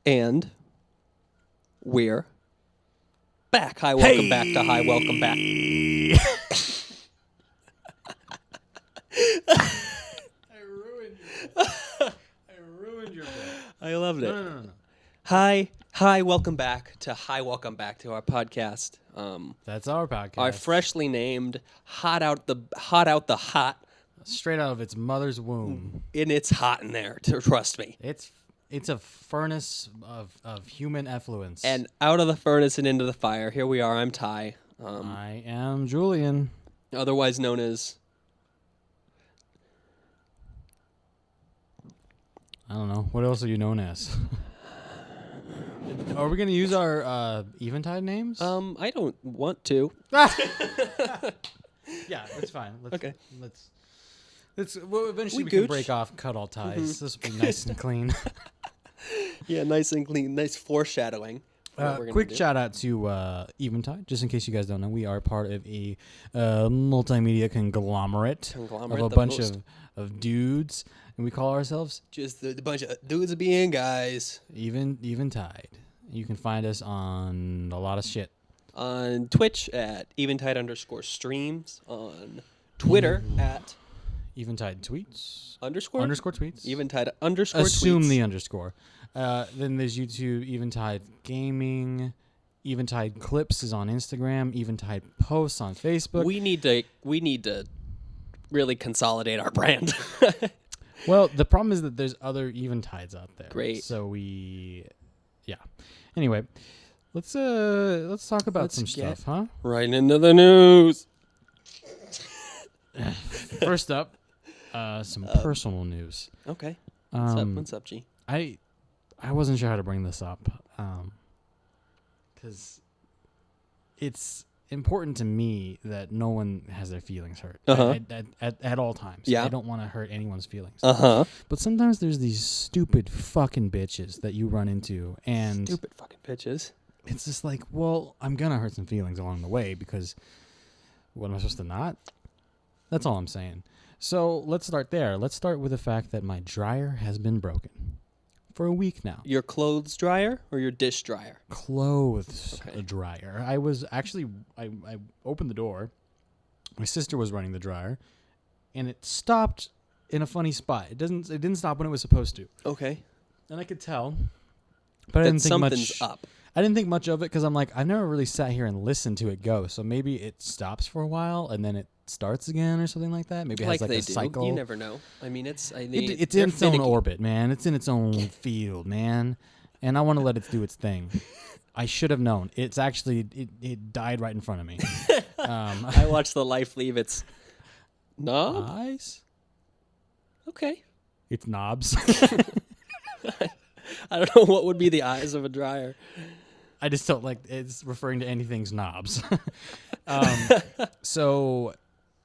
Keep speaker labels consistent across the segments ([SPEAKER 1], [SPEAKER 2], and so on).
[SPEAKER 1] And we're back. Hi, welcome back to Hi, welcome back.
[SPEAKER 2] I ruined your bit.
[SPEAKER 1] I loved it.
[SPEAKER 2] No.
[SPEAKER 1] Hi, welcome back to our podcast.
[SPEAKER 2] That's our podcast.
[SPEAKER 1] Our freshly named Hot Out the Hot,
[SPEAKER 2] Straight out of its mother's womb.
[SPEAKER 1] and it's hot in there. Trust me.
[SPEAKER 2] It's a furnace of human effluence.
[SPEAKER 1] And out of the furnace and into the fire. Here we are. I'm Ty,
[SPEAKER 2] I am Julian.
[SPEAKER 1] otherwise known as.
[SPEAKER 2] I don't know. What else are you known as? Are we going to use our Eventide names?
[SPEAKER 1] I don't want to.
[SPEAKER 2] Yeah, that's fine.
[SPEAKER 1] Okay.
[SPEAKER 2] Eventually
[SPEAKER 1] We
[SPEAKER 2] we can
[SPEAKER 1] gooch.
[SPEAKER 2] break off, cut all ties. This will be nice and clean.
[SPEAKER 1] Yeah, nice and clean. Nice foreshadowing. for what we're gonna
[SPEAKER 2] Quick
[SPEAKER 1] do.
[SPEAKER 2] shout out to Eventide. Just in case you guys don't know, we are part of a multimedia conglomerate of a
[SPEAKER 1] the
[SPEAKER 2] bunch
[SPEAKER 1] most.
[SPEAKER 2] of dudes, and we call ourselves
[SPEAKER 1] Just the bunch of dudes being guys.
[SPEAKER 2] Eventide. You can find us on a lot of shit.
[SPEAKER 1] On Twitch at Eventide_streams. On Twitter at
[SPEAKER 2] Eventide tweets.
[SPEAKER 1] underscore
[SPEAKER 2] Tweets.
[SPEAKER 1] Eventide_tweets.
[SPEAKER 2] Assume the underscore. Then there's YouTube, Eventide Gaming. Eventide Clips is on Instagram. Eventide Posts on Facebook.
[SPEAKER 1] We need to really consolidate our brand.
[SPEAKER 2] Well, the problem is that there's other Eventides out there.
[SPEAKER 1] Great.
[SPEAKER 2] So yeah. Anyway, let's talk about
[SPEAKER 1] Let's
[SPEAKER 2] some
[SPEAKER 1] get-
[SPEAKER 2] stuff, huh?
[SPEAKER 1] Right into the news.
[SPEAKER 2] First up, some personal news.
[SPEAKER 1] Okay.
[SPEAKER 2] Um,
[SPEAKER 1] What's up, G?
[SPEAKER 2] I wasn't sure how to bring this up, because it's important to me that no one has their feelings hurt
[SPEAKER 1] Uh-huh.
[SPEAKER 2] at all times.
[SPEAKER 1] Yeah.
[SPEAKER 2] I don't want to hurt anyone's feelings.
[SPEAKER 1] Uh-huh.
[SPEAKER 2] But sometimes there's these stupid fucking bitches that you run into, and
[SPEAKER 1] Stupid fucking bitches.
[SPEAKER 2] it's just like, well, I'm gonna hurt some feelings along the way because what am I supposed to not? That's all I'm saying. So let's start there. Let's start with the fact that my dryer has been broken for a week now.
[SPEAKER 1] Your clothes dryer or your dish dryer?
[SPEAKER 2] Clothes
[SPEAKER 1] Okay.
[SPEAKER 2] dryer. I was actually I opened the door. My sister was running the dryer, and it stopped in a funny spot. It didn't stop when it was supposed to,
[SPEAKER 1] Okay.
[SPEAKER 2] and I could tell. But I
[SPEAKER 1] That
[SPEAKER 2] didn't think
[SPEAKER 1] something's
[SPEAKER 2] much.
[SPEAKER 1] up.
[SPEAKER 2] I didn't think much of it because I'm like, I've never really sat here and listened to it go. So maybe it stops for a while and then it starts again or something like that. Maybe it has like
[SPEAKER 1] they
[SPEAKER 2] a
[SPEAKER 1] do.
[SPEAKER 2] cycle.
[SPEAKER 1] You never know. I mean, it's
[SPEAKER 2] It's
[SPEAKER 1] they're
[SPEAKER 2] in its own
[SPEAKER 1] finicky.
[SPEAKER 2] orbit, man. It's in its own field, man. And I want to let it do its thing. I should have known. It's actually it died right in front of me.
[SPEAKER 1] I watched the life leave its knob.
[SPEAKER 2] Eyes?
[SPEAKER 1] Okay.
[SPEAKER 2] It's knobs.
[SPEAKER 1] I don't know what would be the eyes of a dryer.
[SPEAKER 2] I just don't like it's referring to anything's knobs. So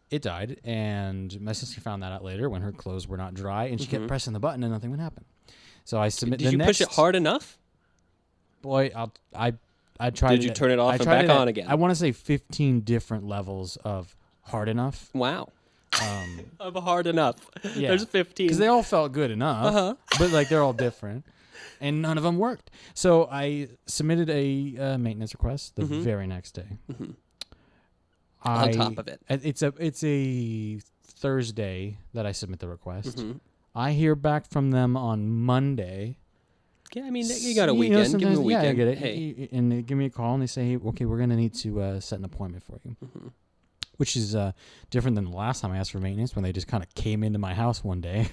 [SPEAKER 2] it died, and my sister found that out later when her clothes were not dry, and she kept pressing the button and nothing would happen. So I submit.
[SPEAKER 1] Did you push it hard enough?
[SPEAKER 2] Boy, I tried.
[SPEAKER 1] Did you turn it off
[SPEAKER 2] I
[SPEAKER 1] and
[SPEAKER 2] tried
[SPEAKER 1] back
[SPEAKER 2] it at-
[SPEAKER 1] on again?
[SPEAKER 2] I want to say 15 different levels of hard enough.
[SPEAKER 1] Wow. Of hard enough.
[SPEAKER 2] Yeah.
[SPEAKER 1] There's 15.
[SPEAKER 2] Because they all felt good enough,
[SPEAKER 1] Uh-huh.
[SPEAKER 2] but like they're all different, and none of them worked. So I submitted a maintenance request the very next day.
[SPEAKER 1] On top of it.
[SPEAKER 2] It's a Thursday that I submit the request.
[SPEAKER 1] Mm-hmm.
[SPEAKER 2] I hear back from them on Monday.
[SPEAKER 1] Yeah, I mean, you got a
[SPEAKER 2] know,
[SPEAKER 1] weekend. Give them a
[SPEAKER 2] sometimes-
[SPEAKER 1] weekend.
[SPEAKER 2] Yeah, I get it.
[SPEAKER 1] Hey.
[SPEAKER 2] And they give me a call and they say, okay, we're going to need to set an appointment for you. Which is different than the last time I asked for maintenance when they just kind of came into my house one day.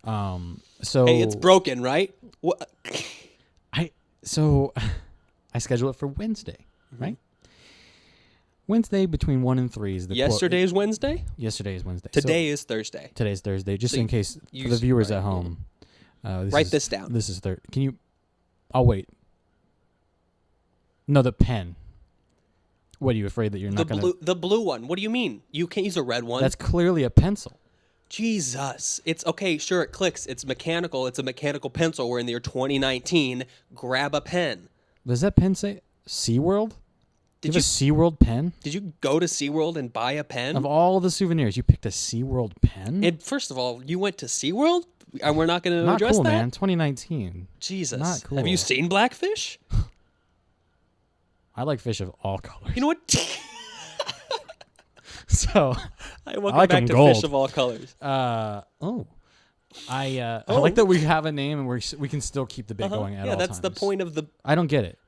[SPEAKER 2] So
[SPEAKER 1] Hey, it's broken, right? What?
[SPEAKER 2] So I schedule it for Wednesday, right? Wednesday between 1 and 3 is the
[SPEAKER 1] Yesterday is Wednesday?
[SPEAKER 2] Yesterday is Wednesday.
[SPEAKER 1] Today is Thursday.
[SPEAKER 2] Today's Thursday. Just
[SPEAKER 1] So
[SPEAKER 2] in case for
[SPEAKER 1] you
[SPEAKER 2] the viewers
[SPEAKER 1] right,
[SPEAKER 2] at home.
[SPEAKER 1] Write this down.
[SPEAKER 2] This is third. Can you? I'll wait. No, the pen. What, are you afraid that you're not going to?
[SPEAKER 1] The blue one. What do you mean? You can't use a red one.
[SPEAKER 2] That's clearly a pencil.
[SPEAKER 1] Jesus. It's okay. Sure, it clicks. It's mechanical. It's a mechanical pencil. We're in the year 2019. Grab a pen.
[SPEAKER 2] Does that pen say SeaWorld?
[SPEAKER 1] Did
[SPEAKER 2] you have a SeaWorld pen?
[SPEAKER 1] Did you go to SeaWorld and buy a pen?
[SPEAKER 2] Of all the souvenirs, you picked a SeaWorld pen?
[SPEAKER 1] First of all, you went to SeaWorld? And we're not going to
[SPEAKER 2] Not
[SPEAKER 1] address
[SPEAKER 2] cool,
[SPEAKER 1] that?
[SPEAKER 2] man. 2019.
[SPEAKER 1] Jesus.
[SPEAKER 2] Not cool.
[SPEAKER 1] Have you seen Blackfish?
[SPEAKER 2] I like fish of all colors.
[SPEAKER 1] You know what?
[SPEAKER 2] So,
[SPEAKER 1] I welcome
[SPEAKER 2] like
[SPEAKER 1] back
[SPEAKER 2] 'em
[SPEAKER 1] to
[SPEAKER 2] gold.
[SPEAKER 1] Fish of All Colors.
[SPEAKER 2] I like that we have a name and we can still keep the bit going at all
[SPEAKER 1] that's the
[SPEAKER 2] times.
[SPEAKER 1] point of the...
[SPEAKER 2] I don't get it.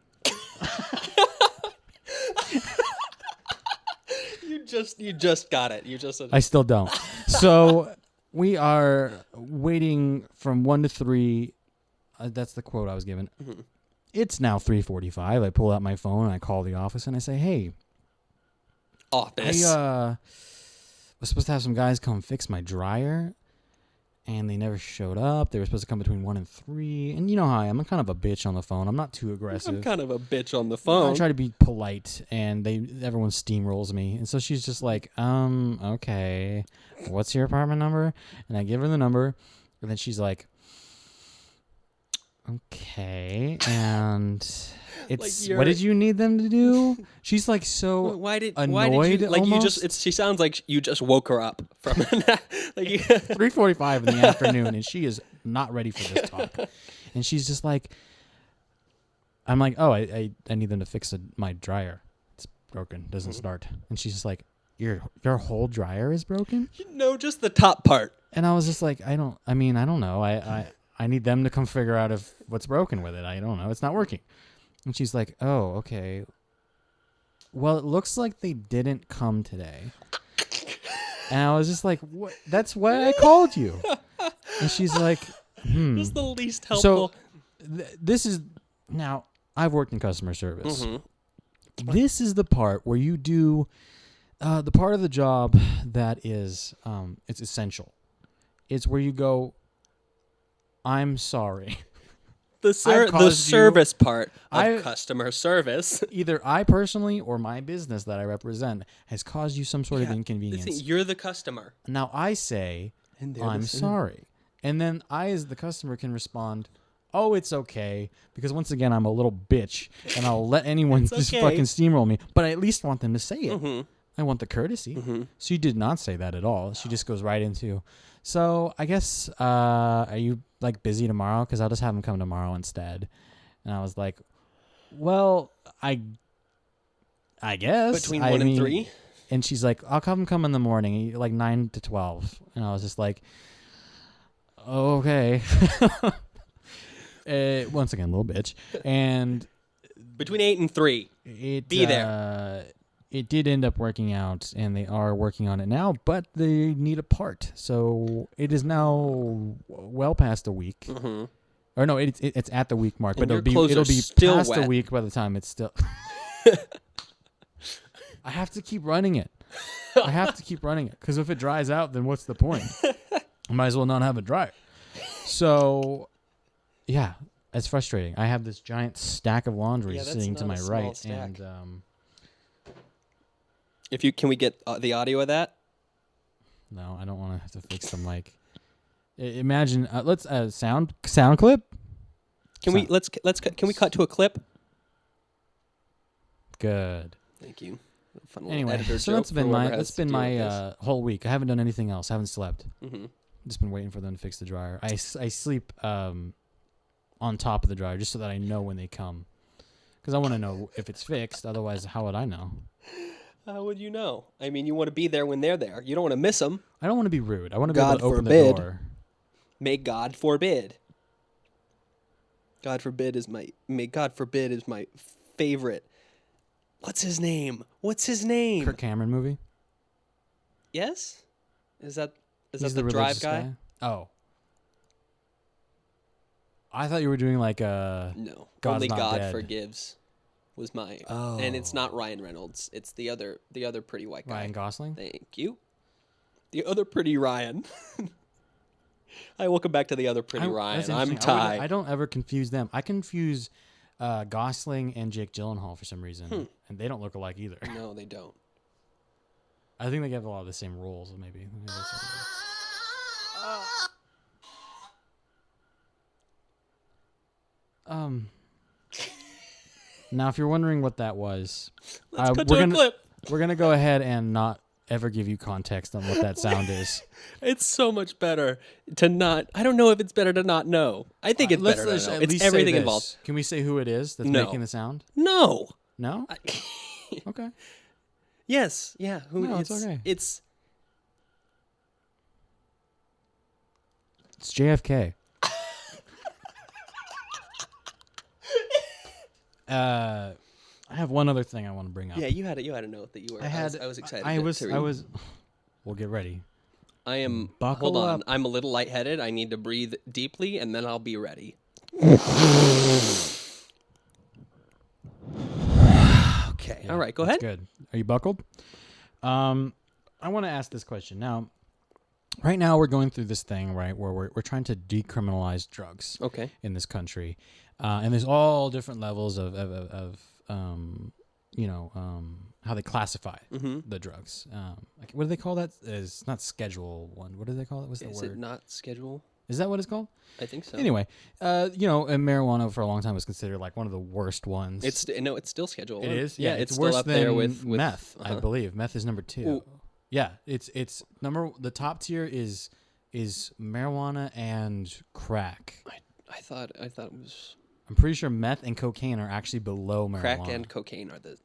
[SPEAKER 1] You just got it. You just...
[SPEAKER 2] I still don't. So we are waiting from 1 to 3. That's the quote I was given.
[SPEAKER 1] Mm-hmm.
[SPEAKER 2] It's now 3:45. I pull out my phone and I call the office and I say, "Hey,
[SPEAKER 1] Office.
[SPEAKER 2] I was supposed to have some guys come fix my dryer, and they never showed up. They were supposed to come between 1 and 3. And you know how I am. I'm kind of a bitch on the phone. I'm not too aggressive.
[SPEAKER 1] I'm kind of a bitch on the
[SPEAKER 2] I
[SPEAKER 1] phone.
[SPEAKER 2] try to be polite, and everyone steamrolls me. And so she's just like, okay, what's your apartment number? And I give her the number, and then she's like, okay, and it's
[SPEAKER 1] Like
[SPEAKER 2] what did you need them to do? She's like so
[SPEAKER 1] why did
[SPEAKER 2] annoyed.
[SPEAKER 1] you, like
[SPEAKER 2] almost.
[SPEAKER 1] you just she sounds like you just woke her up from like
[SPEAKER 2] 3:45 in the afternoon, and she is not ready for this talk. And she's just like, I'm like, oh, I need them to fix my dryer. It's broken, doesn't start. And she's just like, your whole dryer is broken?
[SPEAKER 1] No, just the top part.
[SPEAKER 2] And I was just like, I don't know. I need them to come figure out if what's broken with it. I don't know. It's not working. And she's like, oh, okay. Well, it looks like they didn't come today. And I was just like, what? That's why I called you. And she's like,
[SPEAKER 1] Just the least helpful.
[SPEAKER 2] So this is now I've worked in customer service.
[SPEAKER 1] Mm-hmm.
[SPEAKER 2] This is the part where you do the part of the job that is it's essential. It's where you go, I'm sorry.
[SPEAKER 1] The service part of customer service.
[SPEAKER 2] Either I personally or my business that I represent has caused you some sort of inconvenience.
[SPEAKER 1] Listen, you're the customer.
[SPEAKER 2] Now I say, I'm sorry. And then I, as the customer, can respond, oh, it's okay. Because once again, I'm a little bitch. And I'll let anyone just fucking steamroll me. But I at least want them to say it.
[SPEAKER 1] Mm-hmm.
[SPEAKER 2] I want the courtesy.
[SPEAKER 1] Mm-hmm.
[SPEAKER 2] She did not say that at all. She just goes right into, so I guess, are you like busy tomorrow? Because I'll just have him come tomorrow instead. And I was like, well, I guess.
[SPEAKER 1] Between 1 and 3?
[SPEAKER 2] And she's like, I'll come in the morning, like 9 to 12. And I was just like, okay. Once again, little bitch. And
[SPEAKER 1] between 8 and 3. Be there.
[SPEAKER 2] It did end up working out, and they are working on it now, but they need a part. So it is now well past a week.
[SPEAKER 1] Mm-hmm.
[SPEAKER 2] Or no, it's at the week mark,
[SPEAKER 1] And
[SPEAKER 2] but
[SPEAKER 1] your
[SPEAKER 2] it'll be
[SPEAKER 1] still
[SPEAKER 2] past
[SPEAKER 1] wet.
[SPEAKER 2] a week by the time it's still. I have to keep running it. Because if it dries out, then what's the point? I might as well not have a dryer. So, yeah, it's frustrating. I have this giant stack of laundry sitting to my right,
[SPEAKER 1] stack.
[SPEAKER 2] and
[SPEAKER 1] Can we get the audio of that?
[SPEAKER 2] no, I don't want to have to fix the mic. Imagine, let's sound clip.
[SPEAKER 1] Can we cut to a clip?
[SPEAKER 2] Good.
[SPEAKER 1] Thank you. Fun little
[SPEAKER 2] Anyway,
[SPEAKER 1] editor
[SPEAKER 2] so
[SPEAKER 1] joke
[SPEAKER 2] that's
[SPEAKER 1] for
[SPEAKER 2] been
[SPEAKER 1] whoever
[SPEAKER 2] my
[SPEAKER 1] has to deal with this.
[SPEAKER 2] whole week. I haven't done anything else. I haven't slept.
[SPEAKER 1] Mhm.
[SPEAKER 2] Just been waiting for them to fix the dryer. I sleep on top of the dryer just so that I know when they come, because I want to know if it's fixed. Otherwise, how would I know?
[SPEAKER 1] How would you know? I mean, you want to be there when they're there. You don't want to miss them.
[SPEAKER 2] I don't want to be rude. I want to be
[SPEAKER 1] God
[SPEAKER 2] able to open
[SPEAKER 1] forbid.
[SPEAKER 2] the door.
[SPEAKER 1] May God forbid. God forbid is my favorite. What's his name?
[SPEAKER 2] Kirk Cameron movie.
[SPEAKER 1] Yes? Is that
[SPEAKER 2] He's
[SPEAKER 1] the Drive
[SPEAKER 2] religious
[SPEAKER 1] guy?
[SPEAKER 2] Oh. I thought you were doing like a
[SPEAKER 1] No.
[SPEAKER 2] God's
[SPEAKER 1] Only
[SPEAKER 2] Not
[SPEAKER 1] God
[SPEAKER 2] Dead.
[SPEAKER 1] Forgives was my
[SPEAKER 2] Oh.
[SPEAKER 1] and it's not Ryan Reynolds. It's the other pretty white guy.
[SPEAKER 2] Ryan Gosling.
[SPEAKER 1] Thank you. The other pretty Ryan. Hi, welcome back to the other pretty Ryan.
[SPEAKER 2] That's
[SPEAKER 1] I'm
[SPEAKER 2] interesting.
[SPEAKER 1] Ty.
[SPEAKER 2] I don't ever confuse them. I confuse Gosling and Jake Gyllenhaal for some reason, and they don't look alike either.
[SPEAKER 1] No, they don't.
[SPEAKER 2] I think they have a lot of the same roles, maybe. Now, if you're wondering what that was,
[SPEAKER 1] Let's cut to a clip.
[SPEAKER 2] we're gonna go ahead and not ever give you context on what that sound is.
[SPEAKER 1] It's so much better to not. I don't know if it's better to not know. I think it's better to know.
[SPEAKER 2] at
[SPEAKER 1] It's
[SPEAKER 2] least say
[SPEAKER 1] everything
[SPEAKER 2] this.
[SPEAKER 1] involved.
[SPEAKER 2] Can we say who it is that's
[SPEAKER 1] No.
[SPEAKER 2] making the sound?
[SPEAKER 1] No.
[SPEAKER 2] No? Okay.
[SPEAKER 1] Yes. Yeah. Who?
[SPEAKER 2] No, it's okay.
[SPEAKER 1] It's
[SPEAKER 2] It's JFK. I have one other thing I want to bring up.
[SPEAKER 1] yeah. You had a note that you were. I was excited.
[SPEAKER 2] I
[SPEAKER 1] to
[SPEAKER 2] was.
[SPEAKER 1] read.
[SPEAKER 2] We'll get ready.
[SPEAKER 1] I am.
[SPEAKER 2] Buckle
[SPEAKER 1] hold on.
[SPEAKER 2] up.
[SPEAKER 1] I'm a little lightheaded. I need to breathe deeply, and then I'll be ready. Okay. All right. Go
[SPEAKER 2] That's
[SPEAKER 1] ahead.
[SPEAKER 2] good. Are you buckled? I want to ask this question now. Right now, we're going through this thing, right, where we're trying to decriminalize drugs
[SPEAKER 1] Okay.
[SPEAKER 2] in this country, and there's all different levels of how they classify the drugs. Like, what do they call that? It's not Schedule 1. What do they call it? What's the
[SPEAKER 1] Is
[SPEAKER 2] word?
[SPEAKER 1] it not schedule?
[SPEAKER 2] Is that what it's called?
[SPEAKER 1] I think so.
[SPEAKER 2] Anyway, and marijuana for a long time was considered like one of the worst ones.
[SPEAKER 1] It's still schedule.
[SPEAKER 2] It
[SPEAKER 1] 1.
[SPEAKER 2] is.
[SPEAKER 1] Yeah,
[SPEAKER 2] it's
[SPEAKER 1] still
[SPEAKER 2] worse
[SPEAKER 1] up
[SPEAKER 2] than
[SPEAKER 1] there with
[SPEAKER 2] meth. I
[SPEAKER 1] uh-huh.
[SPEAKER 2] believe meth is number 2.
[SPEAKER 1] Ooh.
[SPEAKER 2] Yeah, it's number. The top tier is marijuana and crack.
[SPEAKER 1] I thought it was
[SPEAKER 2] I'm pretty sure meth and cocaine are actually below marijuana.
[SPEAKER 1] crack and cocaine are the.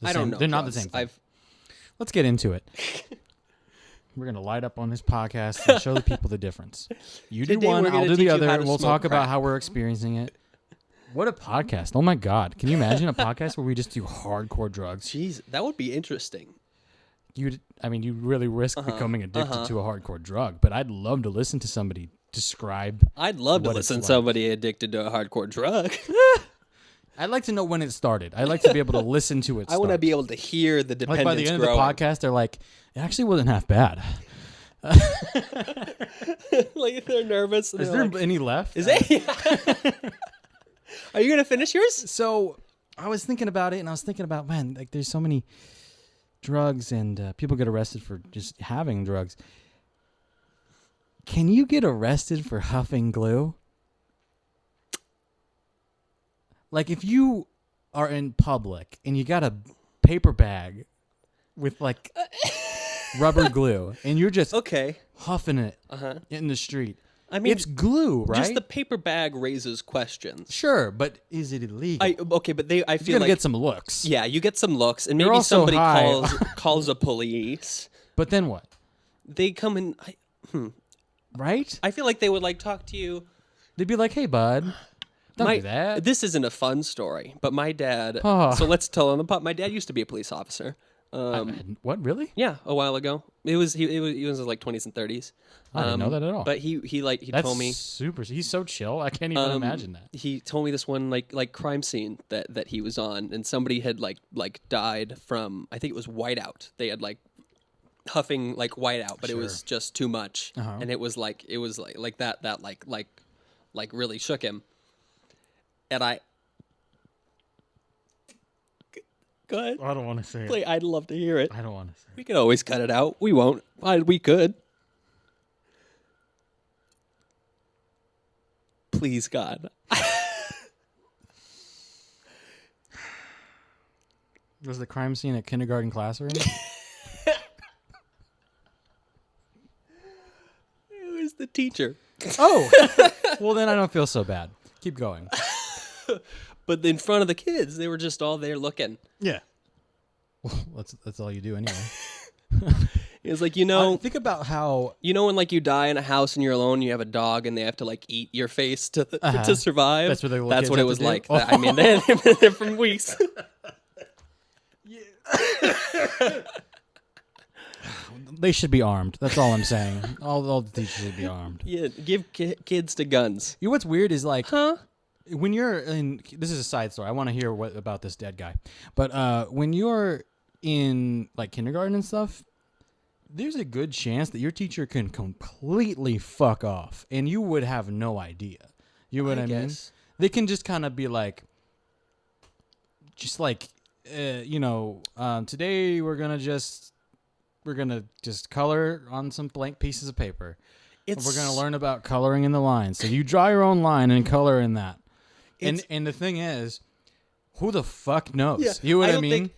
[SPEAKER 2] The
[SPEAKER 1] I don't
[SPEAKER 2] same-
[SPEAKER 1] know.
[SPEAKER 2] They're not the
[SPEAKER 1] drugs.
[SPEAKER 2] same thing. Let's get into it. We're gonna light up on this podcast and show the people the difference. You do
[SPEAKER 1] Today
[SPEAKER 2] one,
[SPEAKER 1] we're
[SPEAKER 2] I'll
[SPEAKER 1] gonna
[SPEAKER 2] do
[SPEAKER 1] teach
[SPEAKER 2] the
[SPEAKER 1] you how
[SPEAKER 2] other.
[SPEAKER 1] to
[SPEAKER 2] We'll
[SPEAKER 1] smoke
[SPEAKER 2] talk about
[SPEAKER 1] crack.
[SPEAKER 2] how we're experiencing it. What a podcast! Oh my god! Can you imagine a podcast where we just do hardcore drugs?
[SPEAKER 1] Jeez, that would be interesting.
[SPEAKER 2] You really risk becoming addicted to a hardcore drug. But I'd love to listen to somebody describe.
[SPEAKER 1] I'd love to
[SPEAKER 2] What it's
[SPEAKER 1] listen to
[SPEAKER 2] like.
[SPEAKER 1] somebody addicted to a hardcore drug.
[SPEAKER 2] I'd like to know when it started. I'd like to be able to listen to it.
[SPEAKER 1] I want to
[SPEAKER 2] start.
[SPEAKER 1] be able to hear the dependence
[SPEAKER 2] like by the end
[SPEAKER 1] growing.
[SPEAKER 2] of the podcast, they're like, it actually wasn't half bad.
[SPEAKER 1] Like if they're nervous.
[SPEAKER 2] Is
[SPEAKER 1] they're
[SPEAKER 2] there
[SPEAKER 1] like,
[SPEAKER 2] any left?
[SPEAKER 1] is it? Are you gonna finish yours?
[SPEAKER 2] So I was thinking about it, and I was thinking about, man, like there's so many drugs, and people get arrested for just having drugs. Can you get arrested for huffing glue? Like if you are in public and you got a paper bag with like rubber glue, and you're just
[SPEAKER 1] Okay.
[SPEAKER 2] huffing it
[SPEAKER 1] Uh-huh.
[SPEAKER 2] in the street.
[SPEAKER 1] I mean,
[SPEAKER 2] It's glue, right?
[SPEAKER 1] just the paper bag raises questions.
[SPEAKER 2] Sure, but is it illegal?
[SPEAKER 1] Okay, but I
[SPEAKER 2] You're
[SPEAKER 1] feel
[SPEAKER 2] gonna
[SPEAKER 1] like
[SPEAKER 2] get some looks.
[SPEAKER 1] yeah, you get some looks, and
[SPEAKER 2] You're
[SPEAKER 1] maybe
[SPEAKER 2] also
[SPEAKER 1] somebody
[SPEAKER 2] high.
[SPEAKER 1] calls a police.
[SPEAKER 2] But then what?
[SPEAKER 1] They come in.
[SPEAKER 2] Right?
[SPEAKER 1] I feel like they would like talk to you.
[SPEAKER 2] They'd be like, "Hey, bud, don't do that."
[SPEAKER 1] This isn't a fun story, but my dad.
[SPEAKER 2] Oh.
[SPEAKER 1] So let's tell them about. My dad used to be a police officer.
[SPEAKER 2] What, really?
[SPEAKER 1] Yeah, a while ago. He was in his like 20s and 30s.
[SPEAKER 2] I didn't know that at all.
[SPEAKER 1] But he
[SPEAKER 2] That's
[SPEAKER 1] told me
[SPEAKER 2] super. He's so chill. I can't even imagine that.
[SPEAKER 1] he told me this one like crime scene that he was on, and somebody had like died from, I think it was whiteout. They had like huffing like whiteout, but it was just too much, and it was like that like really shook him. And I go ahead.
[SPEAKER 2] I don't want to say
[SPEAKER 1] Play. I'd love to hear it.
[SPEAKER 2] I don't want to say
[SPEAKER 1] We could always cut it out. We won't. We could. Please, God.
[SPEAKER 2] Was the crime scene at kindergarten classroom?
[SPEAKER 1] It was the teacher.
[SPEAKER 2] Oh, well then I don't feel so bad. Keep going.
[SPEAKER 1] But in front of the kids, they were just all there looking.
[SPEAKER 2] Yeah. Well, that's all you do anyway.
[SPEAKER 1] It was like,
[SPEAKER 2] Think about how
[SPEAKER 1] when like you die in a house and you're alone, you have a dog and they have to like eat your face to to survive.
[SPEAKER 2] That's what the little
[SPEAKER 1] That's
[SPEAKER 2] kids
[SPEAKER 1] what it
[SPEAKER 2] have to
[SPEAKER 1] was
[SPEAKER 2] do?
[SPEAKER 1] like. I mean, they've been there for weeks.
[SPEAKER 2] they should be armed. That's all I'm saying. All the teachers should be armed.
[SPEAKER 1] Yeah, give kids to guns.
[SPEAKER 2] You know what's weird is like
[SPEAKER 1] Huh?
[SPEAKER 2] when you're in. This is a side story. I want to hear what about this dead guy. But when you're in like kindergarten and stuff, there's a good chance that your teacher can completely fuck off, and you would have no idea. You know what I mean?
[SPEAKER 1] guess.
[SPEAKER 2] They can just kind of be like, today we're gonna just color on some blank pieces of paper. We're gonna learn about coloring in the lines. So you draw your own line and color in that. And the thing is, who the fuck knows?
[SPEAKER 1] Yeah,
[SPEAKER 2] You know what I
[SPEAKER 1] don't
[SPEAKER 2] mean?
[SPEAKER 1] think-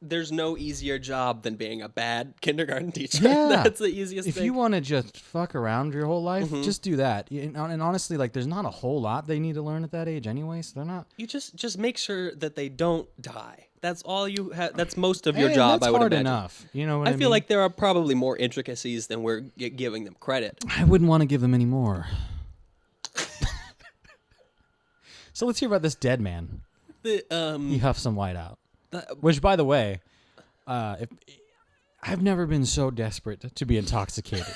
[SPEAKER 1] there's no easier job than being a bad kindergarten teacher.
[SPEAKER 2] Yeah.
[SPEAKER 1] That's the easiest thing.
[SPEAKER 2] If you want to just fuck around your whole life, just do that. And honestly, like, there's not a whole lot they need to learn at that age anyway, so they're not.
[SPEAKER 1] You just make sure that they don't die. That's all you have. That's most of your job,
[SPEAKER 2] that's
[SPEAKER 1] I would
[SPEAKER 2] hard
[SPEAKER 1] imagine.
[SPEAKER 2] enough. You know what I mean?
[SPEAKER 1] feel like there are probably more intricacies than we're giving them credit.
[SPEAKER 2] I wouldn't want to give them any more. So let's hear about this dead man. He huffed some white out. Which, by the way, I've never been so desperate to be intoxicated